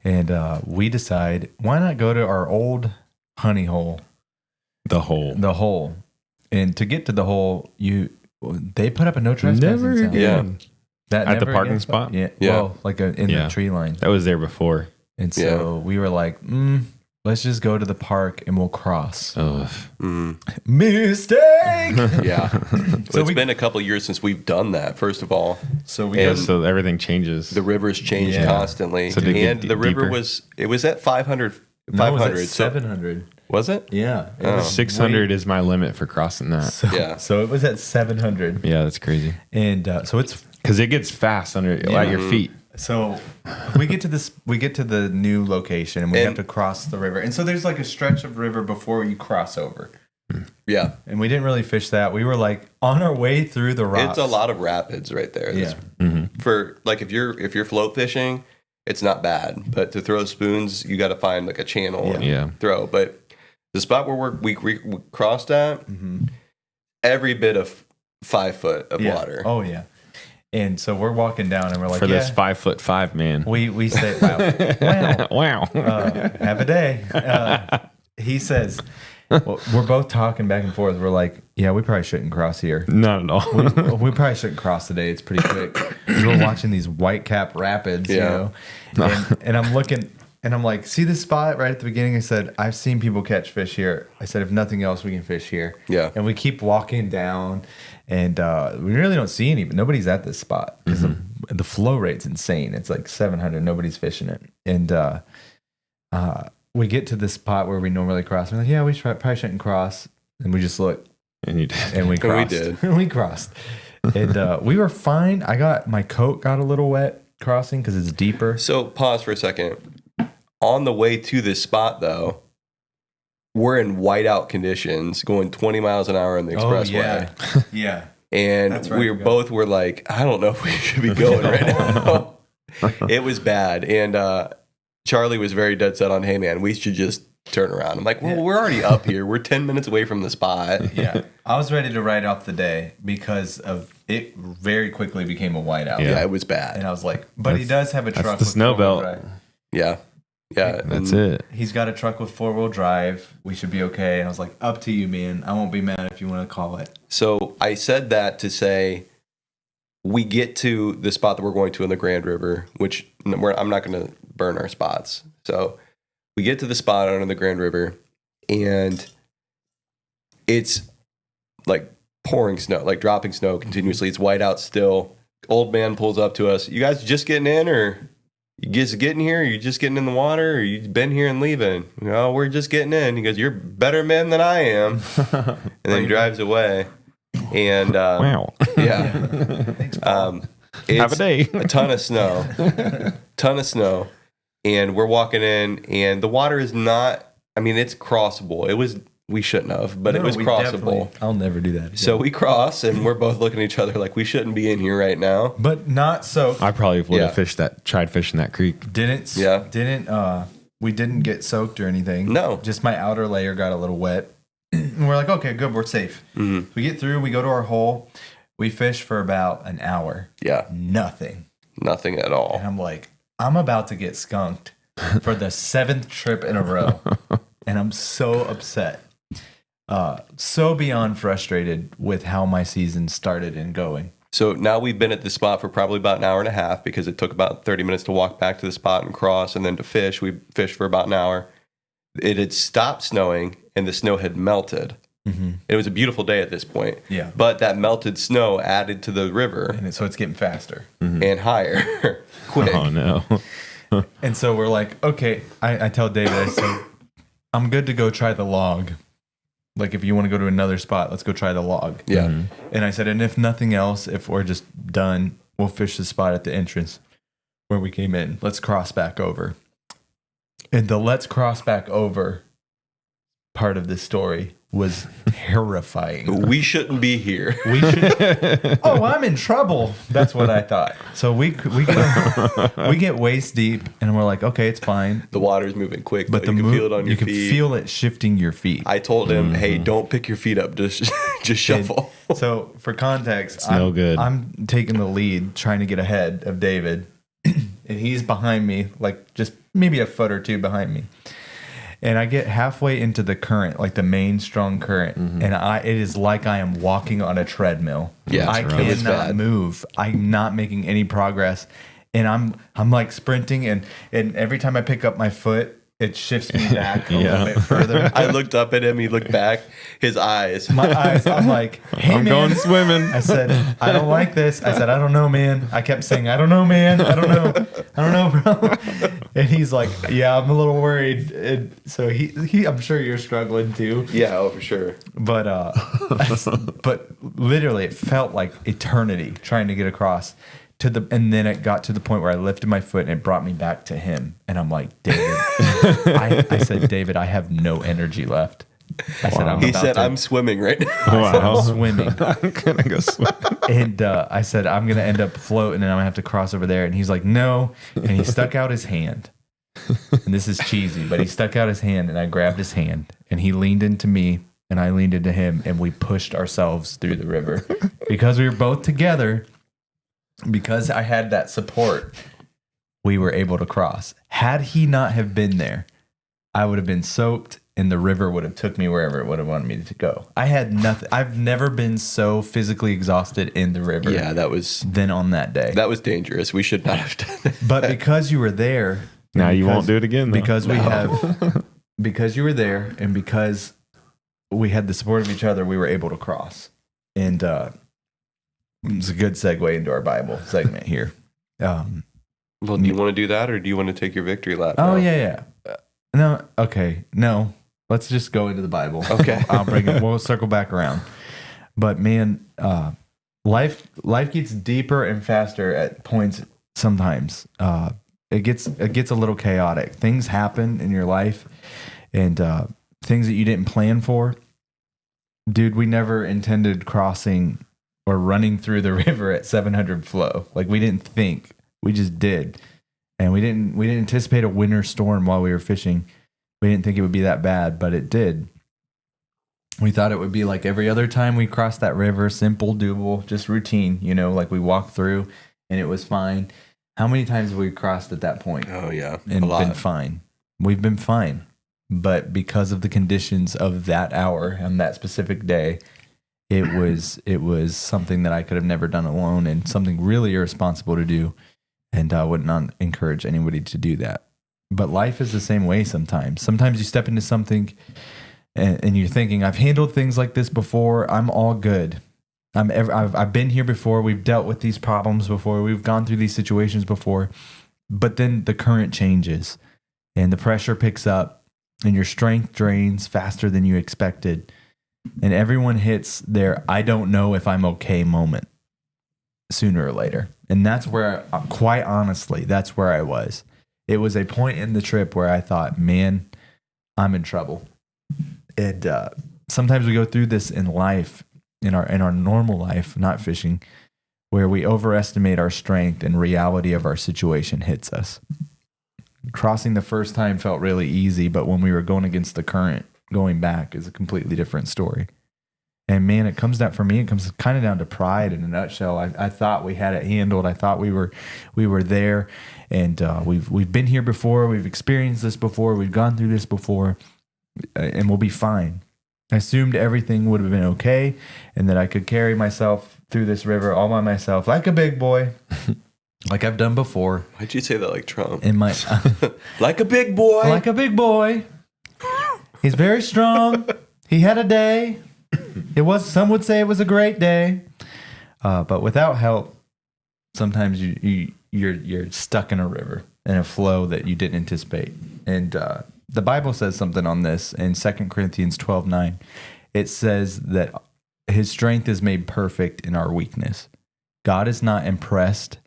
And we decide, why not go to our old honey hole, The hole. the hole. And to get to the hole, they put up a no trespassing Never sign. again. That At the never parking again spot? Yeah. Yeah. Well, like in Yeah. the tree line. That was there before. And so we were like, let's just go to the park and we'll cross. Oh, Mistake! Yeah. So It's been a couple of years since we've done that, first of all. So we yeah. go So everything changes. The river's changed Yeah. constantly. So to get and the river deeper. was at 500. No, it was 500. at So, 700. was it? Yeah. It Oh. was 600 is my limit for crossing that. So, Yeah. so it was at 700. Yeah, that's crazy. And so it's Because it gets fast at your feet. So we get to the new location and we And- have to cross the river. And so there's like a stretch of river before you cross over. Yeah. And we didn't really fish that. We were like on our way through the rocks. It's a lot of rapids right there. Yeah. For like if you're float fishing, it's not bad. But to throw spoons, you got to find like a channel and Yeah. throw. But the spot where we crossed at, every bit of 5 foot of Yeah. water. Oh yeah. And so we're walking down and we're like, For yeah. this 5'5" man. We say, wow, Wow. have a day. He says, Well, we're both talking back and forth. We're like, yeah, we probably shouldn't cross here. Not at all. We probably shouldn't cross today. It's pretty quick. 'Cause we're watching these Whitecap rapids, you know, and I'm looking and I'm like, see this spot right at the beginning? I said, I've seen people catch fish here. I said, if nothing else, we can fish here. Yeah. And we keep walking down and we really don't see any, but nobody's at this spot because the flow rate's insane. It's like 700. Nobody's fishing it. And we get to this spot where we normally cross. We're like, yeah, we probably shouldn't cross. And we just look. And you did. And we crossed. We did. We crossed. And we were fine. My coat got a little wet crossing because it's deeper. So pause for a second. On the way to this spot, though, we're in whiteout conditions, going 20 miles an hour on the expressway. Yeah. And That's right, both were like, I don't know if we should be going right now. It was bad. And Charlie was very dead set on, hey, man, we should just turn around. I'm like, well, we're already up here. We're 10 minutes away from the spot. Yeah. I was ready to write off the day because of it very quickly became a whiteout. Yeah, it was bad. And I was like, but he does have a truck the with snow four-wheel belt. drive. Yeah. Yeah. That's it. He's got a truck with 4-wheel drive. We should be okay. And I was like, up to you, man. I won't be mad if you want to call it. So I said that to say we get to the spot that we're going to in the Grand River, which I'm not going to burn our spots. So we get to the spot out in the Grand River, and it's like pouring snow, like dropping snow continuously. It's white out still. Old man pulls up to us. You guys just getting in, or you just getting here? Or you just getting in the water, or you been here and leaving? No, we're just getting in. He goes, you're better men than I am. And then he drives away. And Wow. yeah, Thanks, Paul. it's Have a day. a ton of snow, and we're walking in, and the water is not. I mean, it's crossable. We shouldn't have, but it No, was we crossable. definitely- I'll never do that again. So we cross, and we're both looking at each other like we shouldn't be in here right now. But not so. I probably would Yeah. have tried fishing that creek. We didn't get soaked or anything. No. Just my outer layer got a little wet. And we're like, okay, good, we're safe. Mm-hmm. We get through, we go to our hole, we fish for about an hour. Yeah, Nothing. nothing at all. And I'm like, I'm about to get skunked for the 7th trip in a row. And I'm so upset. So beyond frustrated with how my season started and going. So now we've been at the spot for probably about an hour and a half because it took about 30 minutes to walk back to the spot and cross, and then to fish. We fished for about an hour. It had stopped snowing, and the snow had melted. Mm-hmm. It was a beautiful day at this point. Yeah. But that melted snow added to the river So it's getting faster. and higher quick. Oh no. And so we're like, okay, I tell David, I said, I'm good to go try the log. Like, if you want to go to another spot, let's go try the log. Yeah. And I said, and if nothing else, if we're just done, we'll fish the spot at the entrance where we came in. Let's cross back over. And the let's cross back over part of this story was terrifying. We shouldn't be here. We should. Oh, I'm in trouble. That's what I thought. So we get waist deep, and we're like, okay, it's fine. The water's moving quick, But but you can feel it on your you can feet. feel it shifting your feet. I told him, hey, don't pick your feet up. Just shuffle. So for context, no good. I'm taking the lead, trying to get ahead of David, and he's behind me, like just maybe a foot or two behind me. And I get halfway into the current, like the main strong current, and it is like I am walking on a treadmill. Yeah, I it was cannot bad. move. I'm not making any progress, and I'm like sprinting, and every time I pick up my foot, it shifts me back a little bit further. I looked up at him. He looked back. His eyes. My eyes. I'm like, hey, I'm man. going swimming. I said, I don't like this. I said, I don't know, man. I kept saying, I don't know, man. I don't know, bro. And he's like, yeah, I'm a little worried. And so he I'm sure you're struggling too. Yeah, oh, for sure. But but literally it felt like eternity trying to get across and then it got to the point where I lifted my foot and it brought me back to him. And I'm like, David, I said, David, I have no energy left. I said, I'm swimming right now. I'm swimming. I'm gonna go swim. And I said, I'm going to end up floating and I'm going to have to cross over there. And he's like, no. And he stuck out his hand. And this is cheesy, but he stuck out his hand and I grabbed his hand and he leaned into me and I leaned into him and we pushed ourselves through the river because we were both together. Because I had that support, we were able to cross. Had he not have been there, I would have been soaked and the river would have took me wherever it would have wanted me to go. I had nothing. I've never been so physically exhausted in the river. Yeah, that was than on that day. That was dangerous. We should not have done that. But because you were there, Now you won't do it again, though. because we have, because you were there, and because we had the support of each other, we were able to cross. And it's a good segue into our Bible segment here. Well, do you want to do that, or do you want to take your victory lap? Oh now? yeah. No, okay, no. Let's just go into the Bible. Okay. I'll bring it. We'll circle back around. But man, life gets deeper and faster at points. Sometimes it gets a little chaotic. Things happen in your life, and things that you didn't plan for. Dude, we never intended crossing or running through the river at 700 flow. Like, we didn't think. We just did. And we didn't anticipate a winter storm while we were fishing. We didn't think it would be that bad, but it did. We thought it would be like every other time we crossed that river, simple, doable, just routine, like we walked through and it was fine. How many times have we crossed at that point? Oh yeah, and been fine. We've been fine. But because of the conditions of that hour on that specific day, it was something that I could have never done alone, and something really irresponsible to do. And I would not encourage anybody to do that. But life is the same way sometimes. Sometimes you step into something and you're thinking, I've handled things like this before. I'm all good. I've been here before. We've dealt with these problems before. We've gone through these situations before. But then the current changes and the pressure picks up and your strength drains faster than you expected. And everyone hits their I don't know if I'm okay moment sooner or later. And that's where, quite honestly, that's where I was. It was a point in the trip where I thought, man, I'm in trouble. And sometimes we go through this in life, in our normal life, not fishing, where we overestimate our strength and reality of our situation hits us. Crossing the first time felt really easy, but when we were going against the current, going back is a completely different story. And man, it comes down, for me, it comes kind of down to pride in a nutshell. I thought we had it handled. I thought we were there, and we've been here before. We've experienced this before. We've gone through this before, and we'll be fine. I assumed everything would have been okay, and that I could carry myself through this river all by myself, like a big boy, like I've done before. Why'd you say that like Trump? In my like a big boy. Like a big boy. He's very strong. He had a day. Some would say it was a great day, but without help, sometimes you're stuck in a river, in a flow that you didn't anticipate. And the Bible says something on this in 2 Corinthians 12:9. It says that his strength is made perfect in our weakness. God is not impressed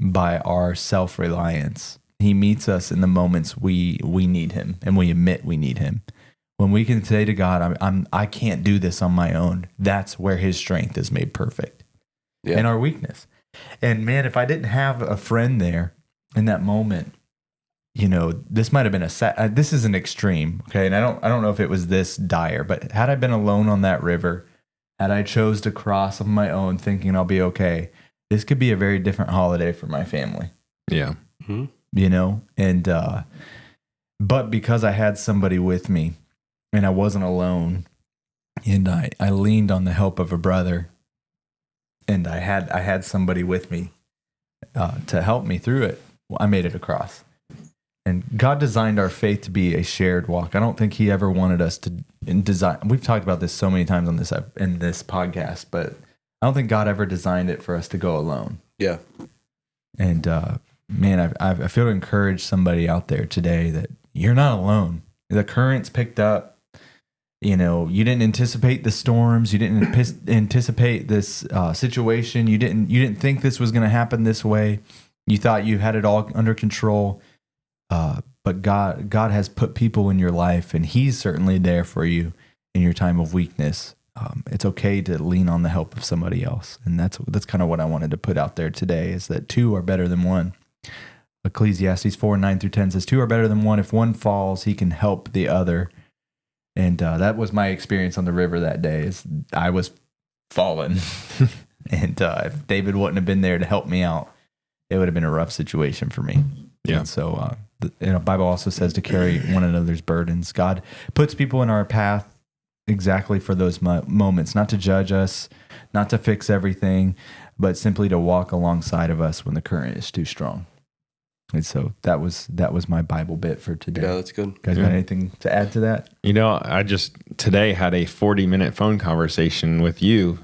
by our self-reliance. He meets us in the moments we need him, and we admit we need him. When we can say to God, I can't do this on my own, that's where his strength is made perfect. Yeah. In our weakness. And man, if I didn't have a friend there in that moment, this might have been this is an extreme, okay? And I don't know if it was this dire, but had I been alone on that river, had I chose to cross on my own thinking I'll be okay, this could be a very different holiday for my family. Yeah. Mm-hmm. And but because I had somebody with me, and I wasn't alone, and I leaned on the help of a brother, and I had somebody with me to help me through it. I made it across. And God designed our faith to be a shared walk. I don't think he ever wanted us to design. We've talked about this so many times on this podcast, but I don't think God ever designed it for us to go alone. Yeah. And man, I feel to encourage somebody out there today that you're not alone. The currents picked up. You didn't anticipate the storms. You didn't anticipate this situation. You didn't think this was going to happen this way. You thought you had it all under control. But God has put people in your life, and he's certainly there for you in your time of weakness. It's okay to lean on the help of somebody else. And that's kind of what I wanted to put out there today, is that two are better than one. Ecclesiastes 4:9-10 says, two are better than one. If one falls, he can help the other. And that was my experience on the river that day. Is I was fallen, and if David wouldn't have been there to help me out, it would have been a rough situation for me. Yeah. And so the Bible also says to carry one another's burdens. God puts people in our path exactly for those moments, not to judge us, not to fix everything, but simply to walk alongside of us when the current is too strong. And so that was my Bible bit for today. Yeah, that's good. Guys, got anything to add to that? I just today had a 40-minute phone conversation with you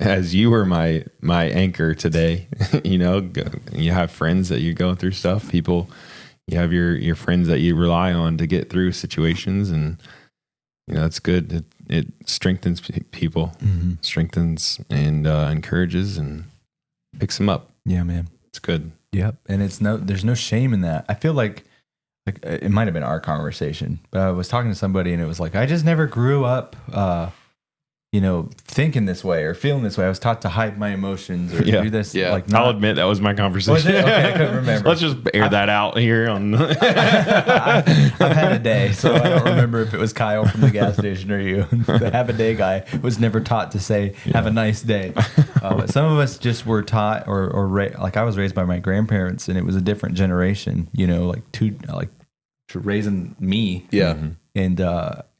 as you were my anchor today. You have friends that you're going through stuff. People, you have your friends that you rely on to get through situations, and that's good. It strengthens people, strengthens and encourages and picks them up. Yeah, man. It's good. Yep. And there's no shame in that. I feel like it might have been our conversation, but I was talking to somebody and it was like, I just never grew up, thinking this way or feeling this way. I was taught to hide my emotions or do this. Yeah. I'll admit that was my conversation. Was it? Okay, I couldn't remember. Let's just air that out here on. I've had a day, so I don't remember if it was Kyle from the gas station or you. The have a day guy was never taught to say, have a nice day. But some of us just were taught like I was raised by my grandparents, and it was a different generation, to raising me. Yeah. And,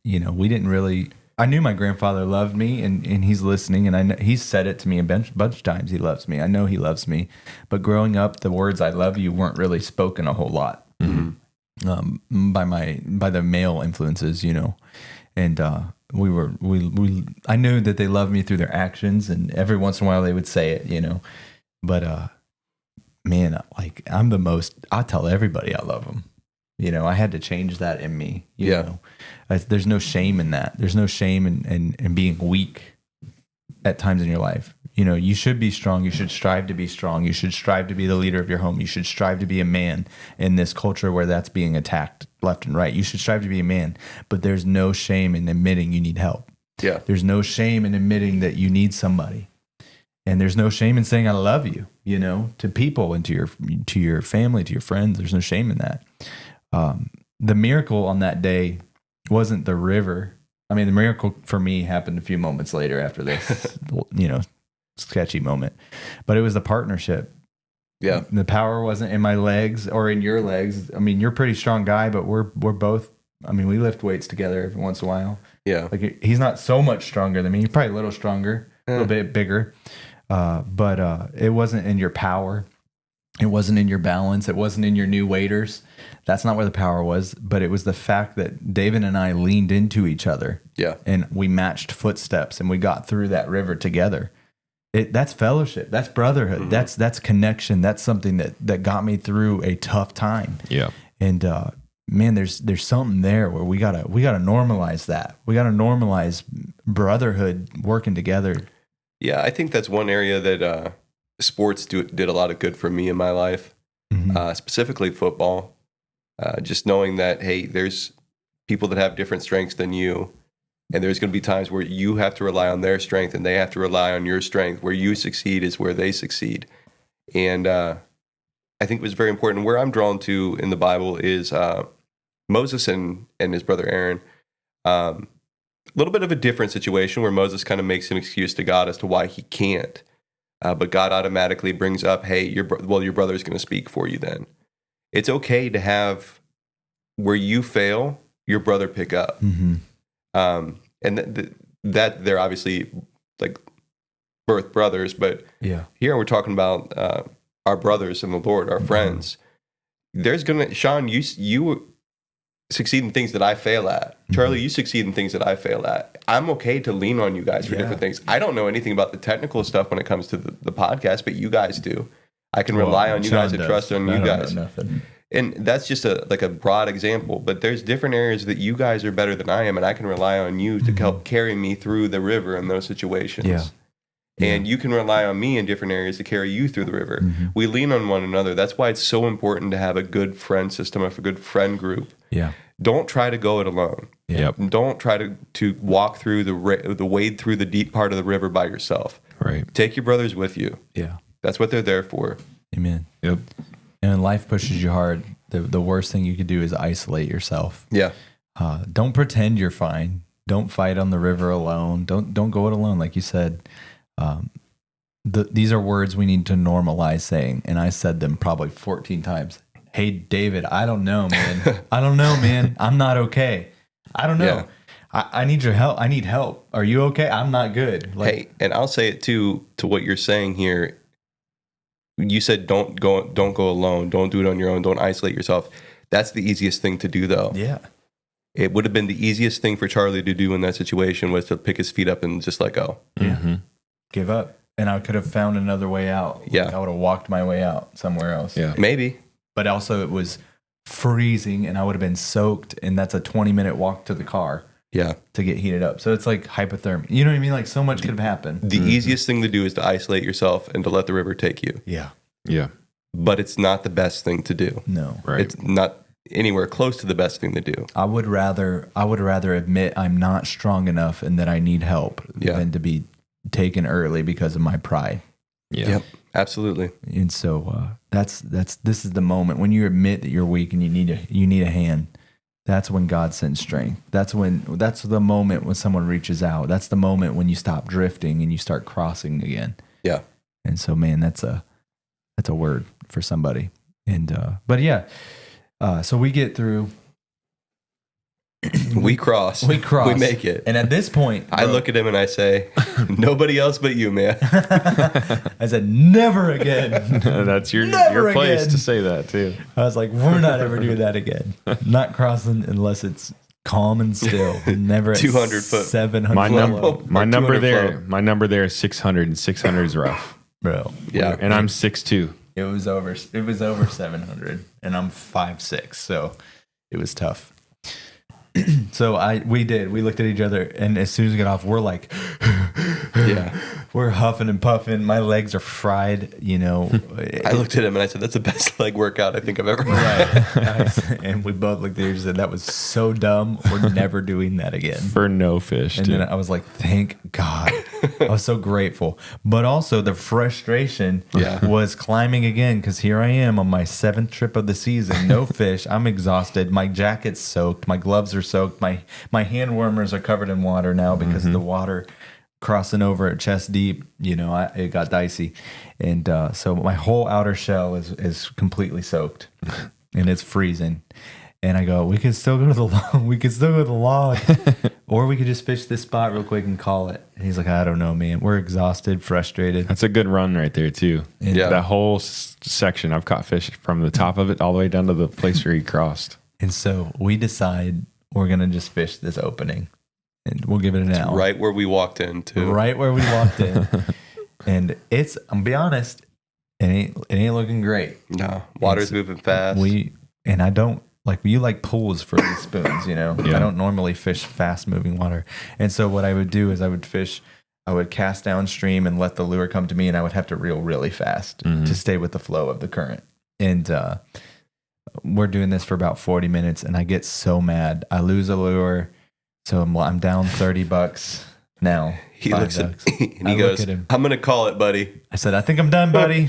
we didn't really, I knew my grandfather loved me, and he's listening, and I know he's said it to me a bunch of times. He loves me. I know he loves me. But growing up, the words "I love you" weren't really spoken a whole lot by the male influences, And I knew that they loved me through their actions, and every once in a while they would say it, But man, like I tell everybody I love them. I had to change that in me. You know, there's no shame in that. There's no shame in being weak at times in your life. You should be strong. You should strive to be strong. You should strive to be the leader of your home. You should strive to be a man in this culture where that's being attacked left and right. You should strive to be a man, but there's no shame in admitting you need help. Yeah. There's no shame in admitting that you need somebody. And there's no shame in saying I love you, to people and to your family, to your friends. There's no shame in that. The miracle on that day wasn't the river. I mean, the miracle for me happened a few moments later after this, sketchy moment, but it was the partnership. Yeah. The power wasn't in my legs or in your legs. I mean, you're a pretty strong guy, but we're both, we lift weights together every once in a while. Yeah. Like he's not so much stronger than me. He's probably a little stronger, a little bit bigger. But it wasn't in your power. It wasn't in your balance. It wasn't in your new waders. That's not where the power was, but it was the fact that David and I leaned into each other. Yeah. And we matched footsteps and we got through that river together. That's fellowship. That's brotherhood. Mm-hmm. That's connection. That's something that got me through a tough time. Yeah. And man, there's something there where we gotta normalize that. We gotta normalize brotherhood, working together. Yeah, I think that's one area that sports did a lot of good for me in my life, specifically football. Just knowing that, hey, there's people that have different strengths than you, and there's going to be times where you have to rely on their strength and they have to rely on your strength. Where you succeed is where they succeed. And I think it was very important. Where I'm drawn to in the Bible is Moses and his brother Aaron. A little bit of a different situation where Moses kind of makes an excuse to God as to why he can't. But God automatically brings up, hey, your brother is going to speak for you then. It's okay to have where you fail, your brother pick up. Mm-hmm. And that they're obviously like birth brothers, but here we're talking about our brothers in the Lord, our friends. There's Sean, you succeed in things that I fail at. Charlie, you succeed in things that I fail at. I'm okay to lean on you guys for different things. I don't know anything about the technical stuff when it comes to the podcast, but you guys do. I can rely on you guys and trust on you guys. And that's just a broad example, but there's different areas that you guys are better than I am, and I can rely on you to help carry me through the river in those situations. Yeah. And you can rely on me in different areas to carry you through the river. Mm-hmm. We lean on one another. That's why it's so important to have a good friend system, a good friend group. Yeah. Don't try to go it alone. Yep. Don't try to walk through the wade through the deep part of the river by yourself. Right. Take your brothers with you. Yeah. That's what they're there for. Amen. Yep. And when life pushes you hard, the worst thing you could do is isolate yourself. Yeah. Don't pretend you're fine. Don't fight on the river alone. Don't go it alone, like you said. These are words we need to normalize saying, and I said them probably 14 times. hey, David, I don't know, man. I don't know, man. I'm not okay. I don't know. Yeah. I need your help. I need help. Are you okay? I'm not good. Like, Hey, and I'll say it too, to what you're saying here. You said don't go alone. Don't do it on your own. Don't isolate yourself. That's the easiest thing to do, though. yeah. It would have been the easiest thing for Charlie to do in that situation was to pick his feet up and just let go. Mm-hmm. Give up. And I could have found another way out. Yeah. Like, I would have walked my way out somewhere else. Yeah. Maybe. But also, it was freezing and I would have been soaked. And that's a 20-minute walk to the car Yeah. to get heated up. So it's like hypothermia. You know what I mean? Like, so much could have happened. The easiest thing to do is to isolate yourself and to let the river take you. Yeah. Yeah. But it's not the best thing to do. No. Right. It's not anywhere close to the best thing to do. I would rather admit I'm not strong enough and that I need help Yeah. than to be taken early because of my pride. Yeah. Yep. Absolutely. And so this is the moment when you admit that you're weak and you need a hand. That's when God sends strength. That's the moment when someone reaches out. That's the moment when you stop drifting and you start crossing again. Yeah. And so, man, that's a word for somebody. And but yeah, so we get through. We cross. We cross. We make it. And at this point, I look at him and I say, nobody else but you, man. I said, never again. That's your Never place again. to say that too. I was like, we're not ever doing that again. Not crossing unless it's calm and still. Never at 200 foot. 700 My foot number, low. my number 200 there, flow. my number there is 600, and 600 is rough. Bro. Yeah. And I'm 6'2". It was over 700 and I'm 5'6", so it was tough. So we looked at each other, and as soon as we got off, we're like, Yeah. we're huffing and puffing. My legs are fried, you know. I looked at him and I said, that's the best leg workout I think I've ever Right. And we both looked at each other and said, that was so dumb. We're never doing that again. For no fish, And too. then I was like, thank God. I was so grateful. But also the frustration Yeah. was climbing again, because here I am on my 7th trip of the season. No fish. I'm exhausted. My jacket's soaked. My gloves are soaked. My hand warmers are covered in water now because the water crossing over at chest deep, you know, it got dicey. And so my whole outer shell is completely soaked and it's freezing. And I go, we could still go to the log, or we could just fish this spot real quick and call it. And he's like, I don't know, man. We're exhausted, frustrated. That's a good run right there, too. Yeah. That whole section, I've caught fish from the top of it all the way down to the place where he crossed. And so we decide we're going to just fish this opening, and we'll give it an hour. Right where we walked into. Right where we walked in. And I'm gonna be honest, it ain't looking great. No. Water's moving fast. I don't you like pools for these spoons, you know. Yeah. I don't normally fish fast moving water. And so what I would do is I would cast downstream and let the lure come to me, and I would have to reel really fast to stay with the flow of the current. And we're doing this for about 40 minutes, and I get so mad. I lose a lure, so I'm down $30 now. He $5. looks at me and I he look goes, at him. I'm going to call it, buddy. I said, I think I'm done, buddy.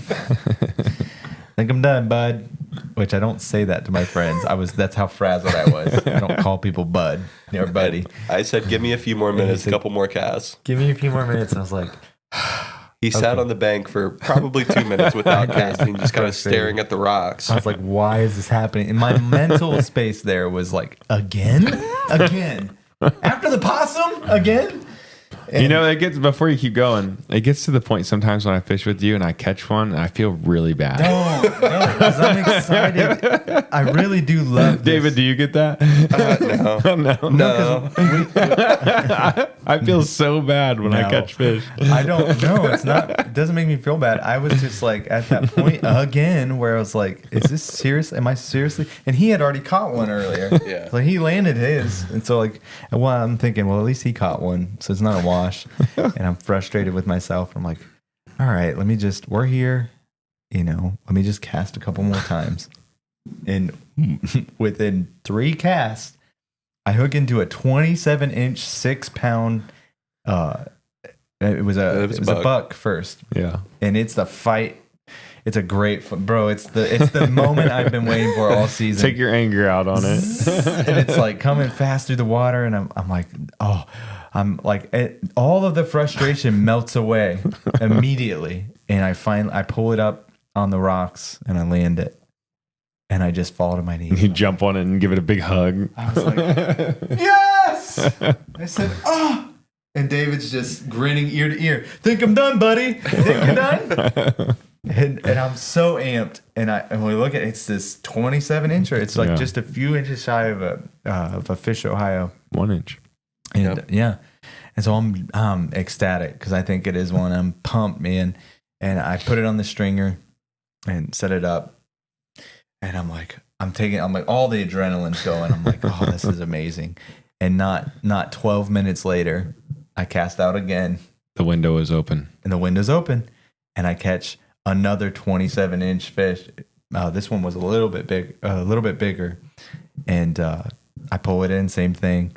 think I'm done, bud. Which I don't say that to my friends. That's how frazzled I was. I don't call people bud or buddy. I said, give me a few more minutes, a couple more casts. Give me a few more minutes. And I was like, He sat on the bank for probably 2 minutes without casting, just kind of staring at the rocks. I was like, why is this happening? And my mental space there was like, again? After the possum? Again? And you know, it gets, before you keep going, it gets to the point sometimes when I fish with you and I catch one, and I feel really bad. No, because I'm excited. I really do love this. David, do you get that? No. I feel so bad when I No. catch fish. I don't know. It doesn't make me feel bad. I was just like at that point again where I was like, is this serious? Am I seriously? And he had already caught one earlier. Yeah. Like he landed his. And so like, well, I'm thinking, well, at least he caught one. So it's not a wash. And I'm frustrated with myself. I'm like, all right, we're here. You know, let me just cast a couple more times. And within 3 casts, I hook into a 27-inch, 6-pound. It was a buck first, Yeah. and it's the fight. It's a great, bro. It's the moment I've been waiting for all season. Take your anger out on it. And it's like coming fast through the water, and I'm like, all of the frustration melts away immediately, and I pull it up on the rocks and I land it. and I just fall to my knees. You jump on it and give it a big hug. I was like, yes! I said, oh! And David's just grinning ear to ear. Think I'm done, buddy? Think you're done? And I'm so amped. And when we look at it, it's this 27-incher. It's like just a few inches shy of a Fish, Ohio. 1 inch. And and so I'm ecstatic because I think it is one. I'm pumped, man. And I put it on the stringer and set it up. And I'm like, all the adrenaline's going. I'm like, oh, this is amazing. And not 12 minutes later, I cast out again. The window is open. And the window's open. And I catch another 27-inch fish. This one was a little bit bigger. And I pull it in, same thing.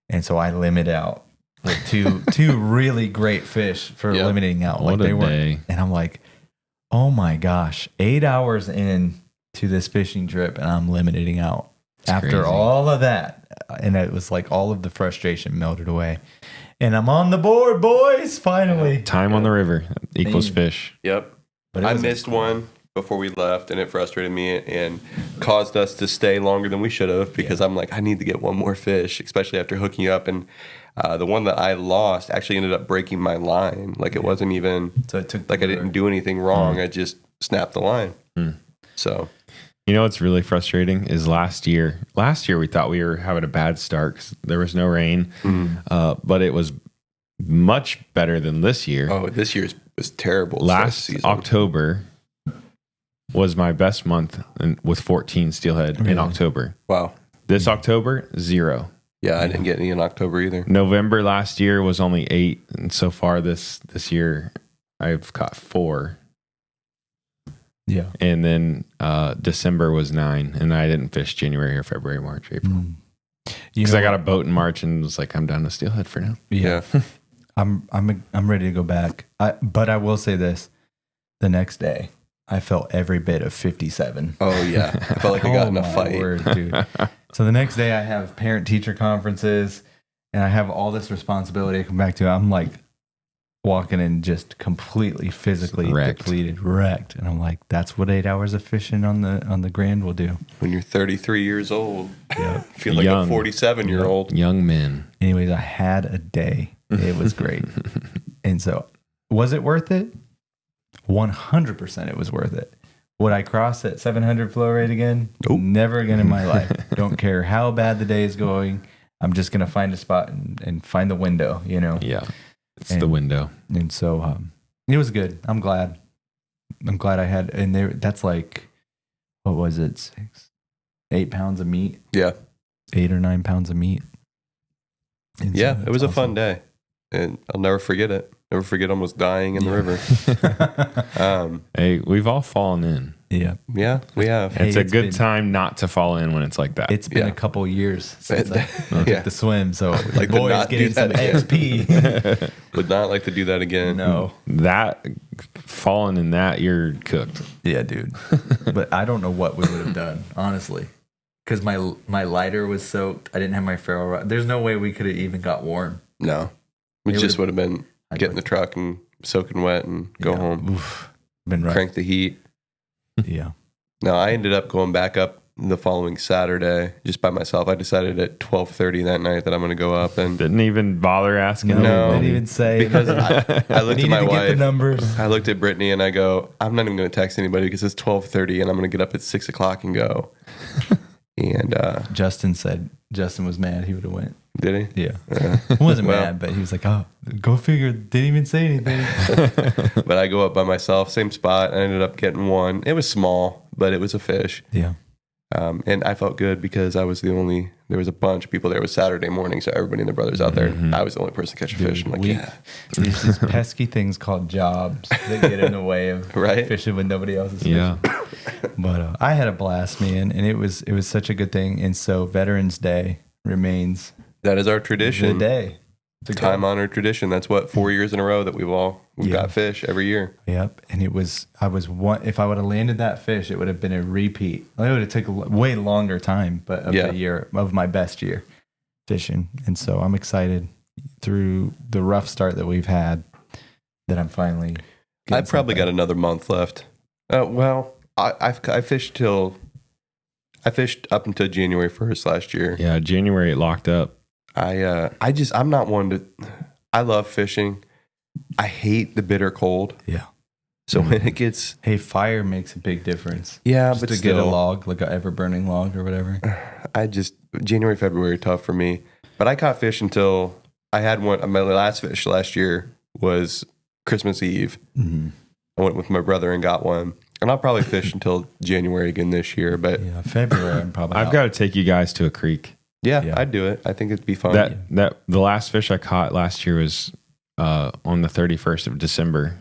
And so I limit out with two really great fish for limiting out. What like they a were. day. And I'm like, oh my gosh, 8 hours in to this fishing trip and I'm limiting out. It's after crazy. all of that. And it was like all of the frustration melted away. And I'm on the board, boys, finally. Time on the river equals fish. Yep. But I missed one before we left, and it frustrated me and caused us to stay longer than we should have because I'm like, I need to get one more fish, especially after hooking you up. And the one that I lost actually ended up breaking my line. Like it wasn't even So it took like I didn't do anything wrong. I just snapped the line. So You know what's really frustrating is last year we thought we were having a bad start because there was no rain, but it was much better than this year. Oh, this year's was terrible. Last season. October was my best month with 14 steelhead in October. Wow. This October, 0. Yeah, I didn't get any in October either. November last year was only 8, and so far this year I've caught 4. Yeah. And then December was 9, and I didn't fish January or February, March, April. Because I got a boat in March and was like, I'm down to steelhead for now. Yeah. I'm ready to go back. But I will say this: the next day, I felt every bit of 57. Oh yeah, I felt like I got in a my fight. word, dude. So the next day, I have parent-teacher conferences, and I have all this responsibility to come back to. I'm like walking in just completely physically depleted, wrecked, and I'm like, that's what 8 hours of fishing on the Grand will do. When you're 33 years old, Yeah. feel like Young. a 47-year-old. Young men. Anyways, I had a day. It was great. And so, was it worth it? 100% it was worth it. Would I cross at 700 flow rate again? Nope. Never again in my life. Don't care how bad the day is going. I'm just going to find a spot and find the window, you know? Yeah. It's the window. And so, it was good. I'm glad I had, and that's like, what was it? 8 pounds of meat, Yeah. 8 or 9 pounds of meat. And so Yeah, it that's was a awesome. fun day. And I'll never forget it. Never forget almost dying in the river. Hey, we've all fallen in. Yeah. Yeah, we have. Hey, It's a it's good been- time not to fall in when it's like that. It's been Yeah. a couple years since I Yeah. took the swim, so Like like to boys not do getting some that again. XP. Would not like to do that again. No. That falling in that, you're cooked. Yeah, dude. But I don't know what we would have done, honestly. Because my lighter was soaked. I didn't have my ferrule rod. There's no way we could have even got warm. No. It It just would have been get in the truck and soaking wet and go Yeah. home. Oof. Been rough. Crank the heat. Yeah. No, I ended up going back up the following Saturday just by myself. I decided at 12:30 that night that I'm going to go up and Didn't even bother asking. No. Didn't even say. because I looked at Needed my to get the wife. numbers. I looked at Brittany and I go, I'm not even going to text anybody because it's 12:30 and I'm going to get up at 6 o'clock and go. And Justin was mad. He would have went. did he? Yeah. He wasn't Well. mad, but he was like, oh, go figure. Didn't even say anything. But I go up by myself, same spot. I ended up getting one. It was small, but it was a fish. Yeah. And I felt good because I was there was a bunch of people there. It was Saturday morning, so everybody and their brothers out there. I was the only person to catch a fish. I'm like, yeah. There's these pesky things called jobs that get in the way of Right? fishing when nobody else is fishing. Yeah. But I had a blast, man, and it was such a good thing. And so Veterans Day remains That is our the tradition. day. It's a Time honored tradition. That's what 4 years in a row that we've Yeah. got fish every year. Yep. And I was one. If I would have landed that fish, it would have been a repeat. It would have taken a way longer time, but of the year of my best year fishing. And so I'm excited through the rough start that we've had that I'm finally. I've probably got another month left. Well, I fished till I fished up until January 1st last year. Yeah, January it locked up. I'm not one to. I love fishing. I hate the bitter cold. Yeah. So when it gets, Hey, fire makes a big difference. yeah, Just but to still, get a log, like an ever burning log or whatever. January, February are tough for me. But I caught fish until I had one. My last fish last year was Christmas Eve. Mm-hmm. I went with my brother and got one. And I'll probably fish until January again this year. But Yeah, February I'm probably. I've got to take you guys to a creek. yeah, I'd do it. I think it'd be fun. That the last fish I caught last year was on the 31st of December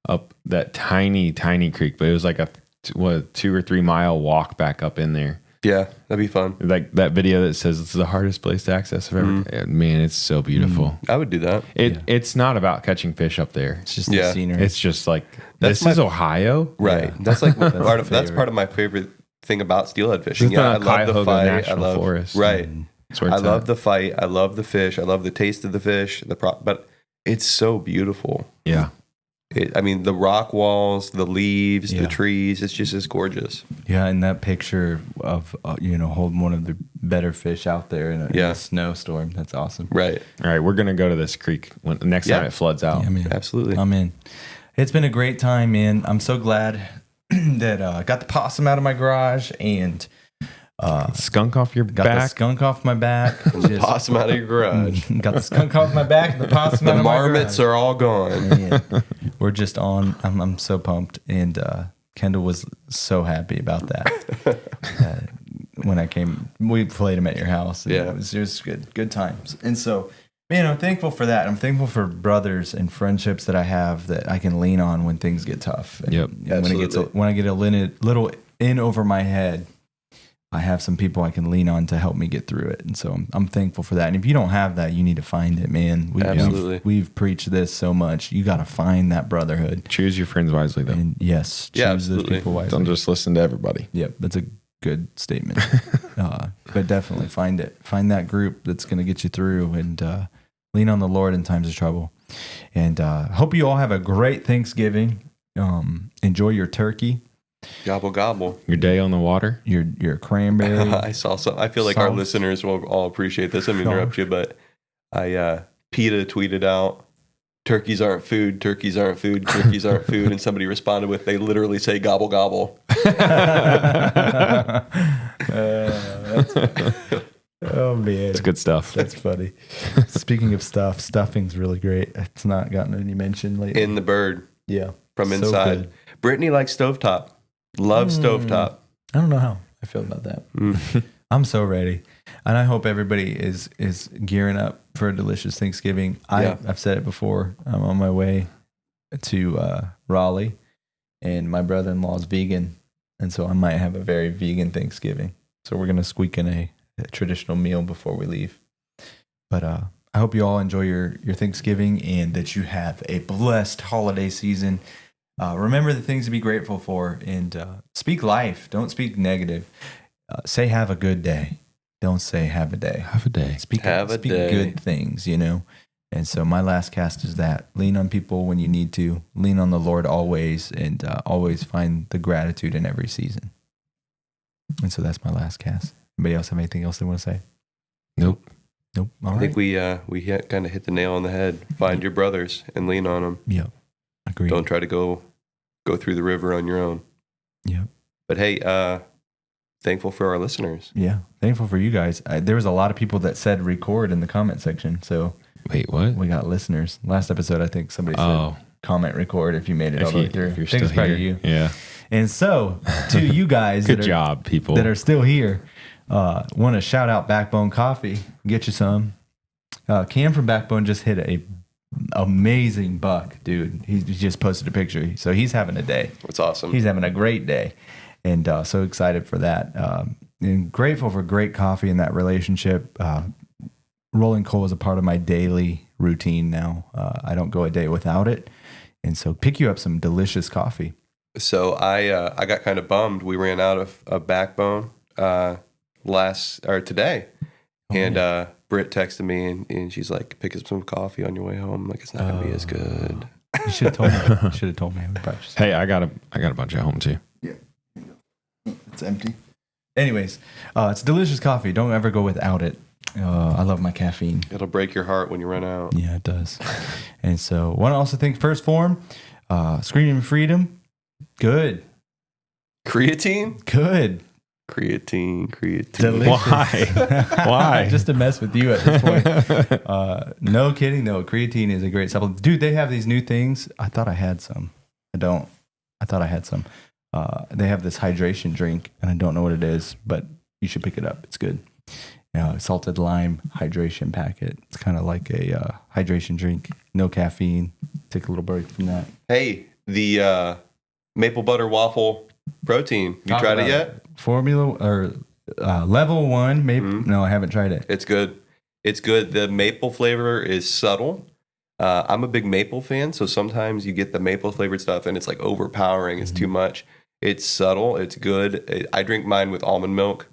up that tiny creek, but it was like a 2 or 3 mile walk back up in there. Yeah, that'd be fun. Like that video that says it's the hardest place to access I've ever. Man, it's so beautiful. I would do that. It's not about catching fish up there. It's just the scenery. It's just like That's this is Ohio, Right. Yeah. That's like part of favorite. that's part of my favorite thing about steelhead fishing. It's Yeah, I not love the Cuyahoga fight. National I love Forest. right. That's where I it's love at. the fight. I love the fish. I love the taste of the fish. But it's so beautiful. Yeah. I mean, the rock walls, the leaves, Yeah. the trees. It's just as gorgeous. Yeah, and that picture of holding one of the better fish out there in a snowstorm. That's awesome. Right. All right, we're gonna go to this creek when next Yeah. time it floods out. Yeah, man. Absolutely. I'm in. It's been a great time, man. I'm so glad that I got the possum out of my garage and Skunk off your got the back. skunk off my back. Just Possum out of your garage. got the skunk off my back and the possum out The of my marmots garage. are all gone. Man, we're just on. I'm so pumped, and Kendall was so happy about that. When I came, we played him at your house. And Yeah. it was good times. And so, man, I'm thankful for that. I'm thankful for brothers and friendships that I have that I can lean on when things get tough. And, Yep. and when I get a little in over my head, I have some people I can lean on to help me get through it. And so I'm thankful for that. And if you don't have that, you need to find it, man. Absolutely. We've preached this so much. You got to find that brotherhood. Choose your friends wisely, though. And yes, choose Yeah, those absolutely. people wisely. Don't just listen to everybody. Yep, that's a good statement. But definitely find it. Find that group that's going to get you through and lean on the Lord in times of trouble. And hope you all have a great Thanksgiving. Enjoy your turkey, Gobble gobble. Your day on the water. your cranberry. I saw some. I feel like our Sauce. listeners will all appreciate this. I'm gonna interrupt you, but PETA tweeted out, "Turkeys aren't food. Turkeys aren't food. Turkeys aren't food." And somebody responded with, "They literally say gobble gobble." Oh man, It's good stuff. that's funny. Speaking of stuff, stuffing's really great. It's not gotten any mention lately. In the bird Yeah, from so inside. good. Brittany likes stovetop. Loves stovetop. I don't know how I feel about that. I'm so ready, and I hope everybody is gearing up for a delicious Thanksgiving. Yeah. I've said it before. I'm on my way to Raleigh, and my brother-in-law is vegan, and so I might have a very vegan Thanksgiving. So we're gonna squeak in a traditional meal before we leave. But I hope you all enjoy your Thanksgiving and that you have a blessed holiday season. Remember the things to be grateful for and speak life. Don't speak negative. Say have a good day. Don't say have a day. Have a day. Speak Have a speak day. good things, And so my last cast is that. Lean on people when you need to. Lean on the Lord always and always find the gratitude in every season. And so that's my last cast. Anybody else have anything else they want to say? Nope. Nope. All I right. think we kind of hit the nail on the head. Find your brothers and lean on them. Yep. Agreed. Don't try to go through the river on your own. Yep. But hey, thankful for our listeners. Yeah. Thankful for you guys. There was a lot of people that said record in the comment section. So Wait, what? we got listeners. Last episode, I think somebody said Oh, comment record if you made it all if the way through. you're I think still it's probably here. you. Yeah. And so to you guys Good that are, job, people. that are still here, want to shout out Backbone Coffee. Get you some. Cam from Backbone just hit a amazing buck, dude. He just posted a picture. So he's having a day. It's awesome. He's having a great day. And so excited for that. And grateful for great coffee in that relationship. Rolling coal is a part of my daily routine now. I don't go a day without it. And so pick you up some delicious coffee. So I got kind of bummed. We ran out of Backbone today, and Britt texted me and she's like, "Pick up some coffee on your way home." I'm like, it's not gonna be as good. You should have told me. You should have told me. I would probably just- Hey, I got a bunch at home too. It's empty. Anyways, it's delicious coffee. Don't ever go without it. I love my caffeine. It'll break your heart when you run out. Yeah, it does. And so, want to also think first Phorm, Screaming Freedom, good. Creatine? Good. Creatine. Delicious. Why? Just to mess with you at this point. No kidding, though. Creatine is a great supplement. Dude, they have these new things. I thought I had some. I don't. I thought I had some. They have this hydration drink, and I don't know what it is, but you should pick it up. It's good. Salted lime hydration packet. It's kind of like a hydration drink. No caffeine. Take a little break from that. Hey, the maple butter waffle protein. You tried it yet? Formula or level 1. Maybe no, I haven't tried it. It's good. It's good. The maple flavor is subtle. I'm a big maple fan, so sometimes you get the maple flavored stuff and it's like overpowering. It's too much. It's subtle. It's good. I drink mine with almond milk,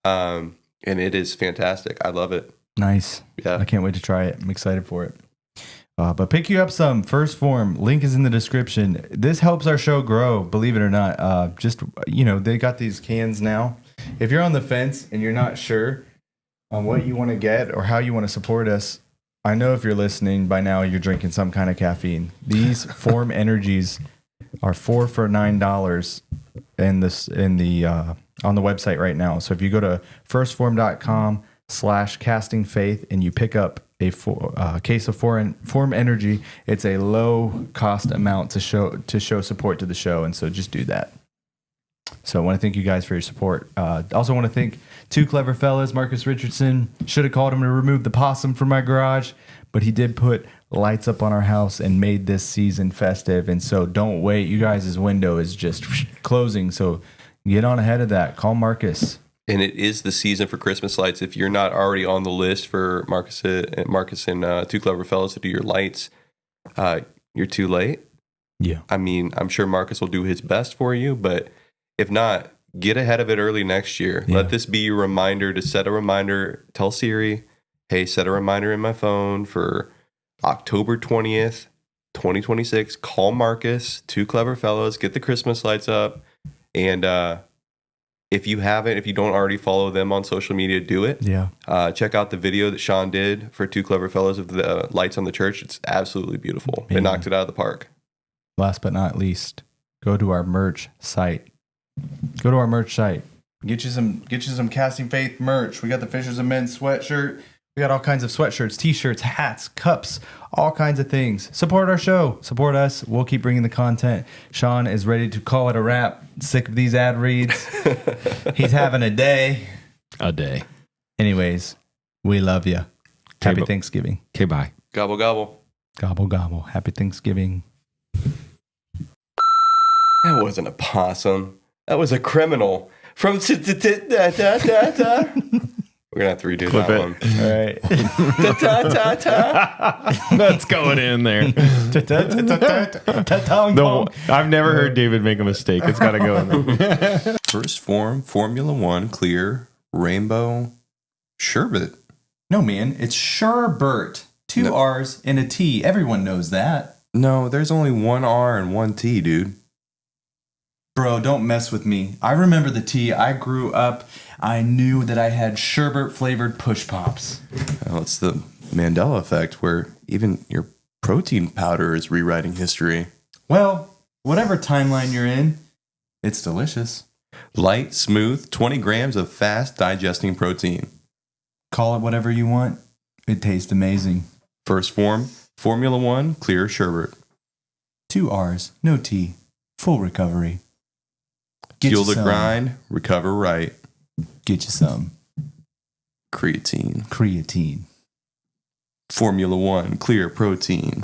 and it is fantastic. I love it. Nice. Yeah. I can't wait to try it. I'm excited for it. But pick you up some First Phorm. Link is in the description. This helps our show grow, believe it or not. They got these cans now. If you're on the fence and you're not sure on what you want to get or how you want to support us, I know if you're listening by now, you're drinking some kind of caffeine. These Phorm Energies are 4 for $9 on the website right now. So if you go to firstphorm.com/castingfaith and you pick up a case of Phorm Energy, it's a low cost amount to show support to the show, and so just do that. So I want to thank you guys for your support. Also want to thank two clever fellas. Marcus Richardson, should have called him to remove the possum from my garage, but he did put lights up on our house and made this season festive. And so don't wait. You guys' window is just closing. So get on ahead of that. Call Marcus. And it is the season for Christmas lights. If you're not already on the list for Marcus and Two Clever Fellows to do your lights, you're too late. Yeah. I mean, I'm sure Marcus will do his best for you, but if not, get ahead of it early next year. Yeah. Let this be your reminder to set a reminder. Tell Siri, hey, set a reminder in my phone for October 20th, 2026. Call Marcus, Two Clever Fellows, get the Christmas lights up. And if you don't already follow them on social media, do it. Yeah. Check out the video that Sean did for Two Clever Fellows of the lights on the church. It's absolutely beautiful. Yeah. They knocked it out of the park. Last but not least, go to our merch site. Get you some Casting Faith merch. We got the Fishers of Men sweatshirt. We got all kinds of sweatshirts, t-shirts, hats, cups, all kinds of things. Support our show. Support us. We'll keep bringing the content. Sean is ready to call it a wrap. Sick of these ad reads. He's having a day. Anyways, we love you. Happy Thanksgiving. Okay, bye. Gobble, gobble. Gobble, gobble. Happy Thanksgiving. That wasn't a possum. That was a criminal. From We're going to have to redo Clip that it. one. All right. That's going in there. I've never heard David make a mistake. It's got to go in there. First Phorm, Formula One, clear, rainbow, sherbet. No, man. It's sherbet. Two R's and a T. Everyone knows that. No, there's only one R and one T, dude. Bro, don't mess with me. I remember the tea. I grew up. I knew that I had sherbet flavored push pops. Well, it's the Mandela effect where even your protein powder is rewriting history. Well, whatever timeline you're in, it's delicious. Light, smooth, 20 grams of fast digesting protein. Call it whatever you want. It tastes amazing. First Phorm, Formula One, clear sherbet. 2 R's, no T, full recovery. Fuel the grind, recover right. Get you some. Creatine. Formula One, clear protein.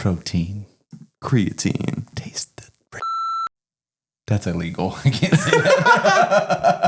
Creatine. Taste the. That's illegal. I can't say that.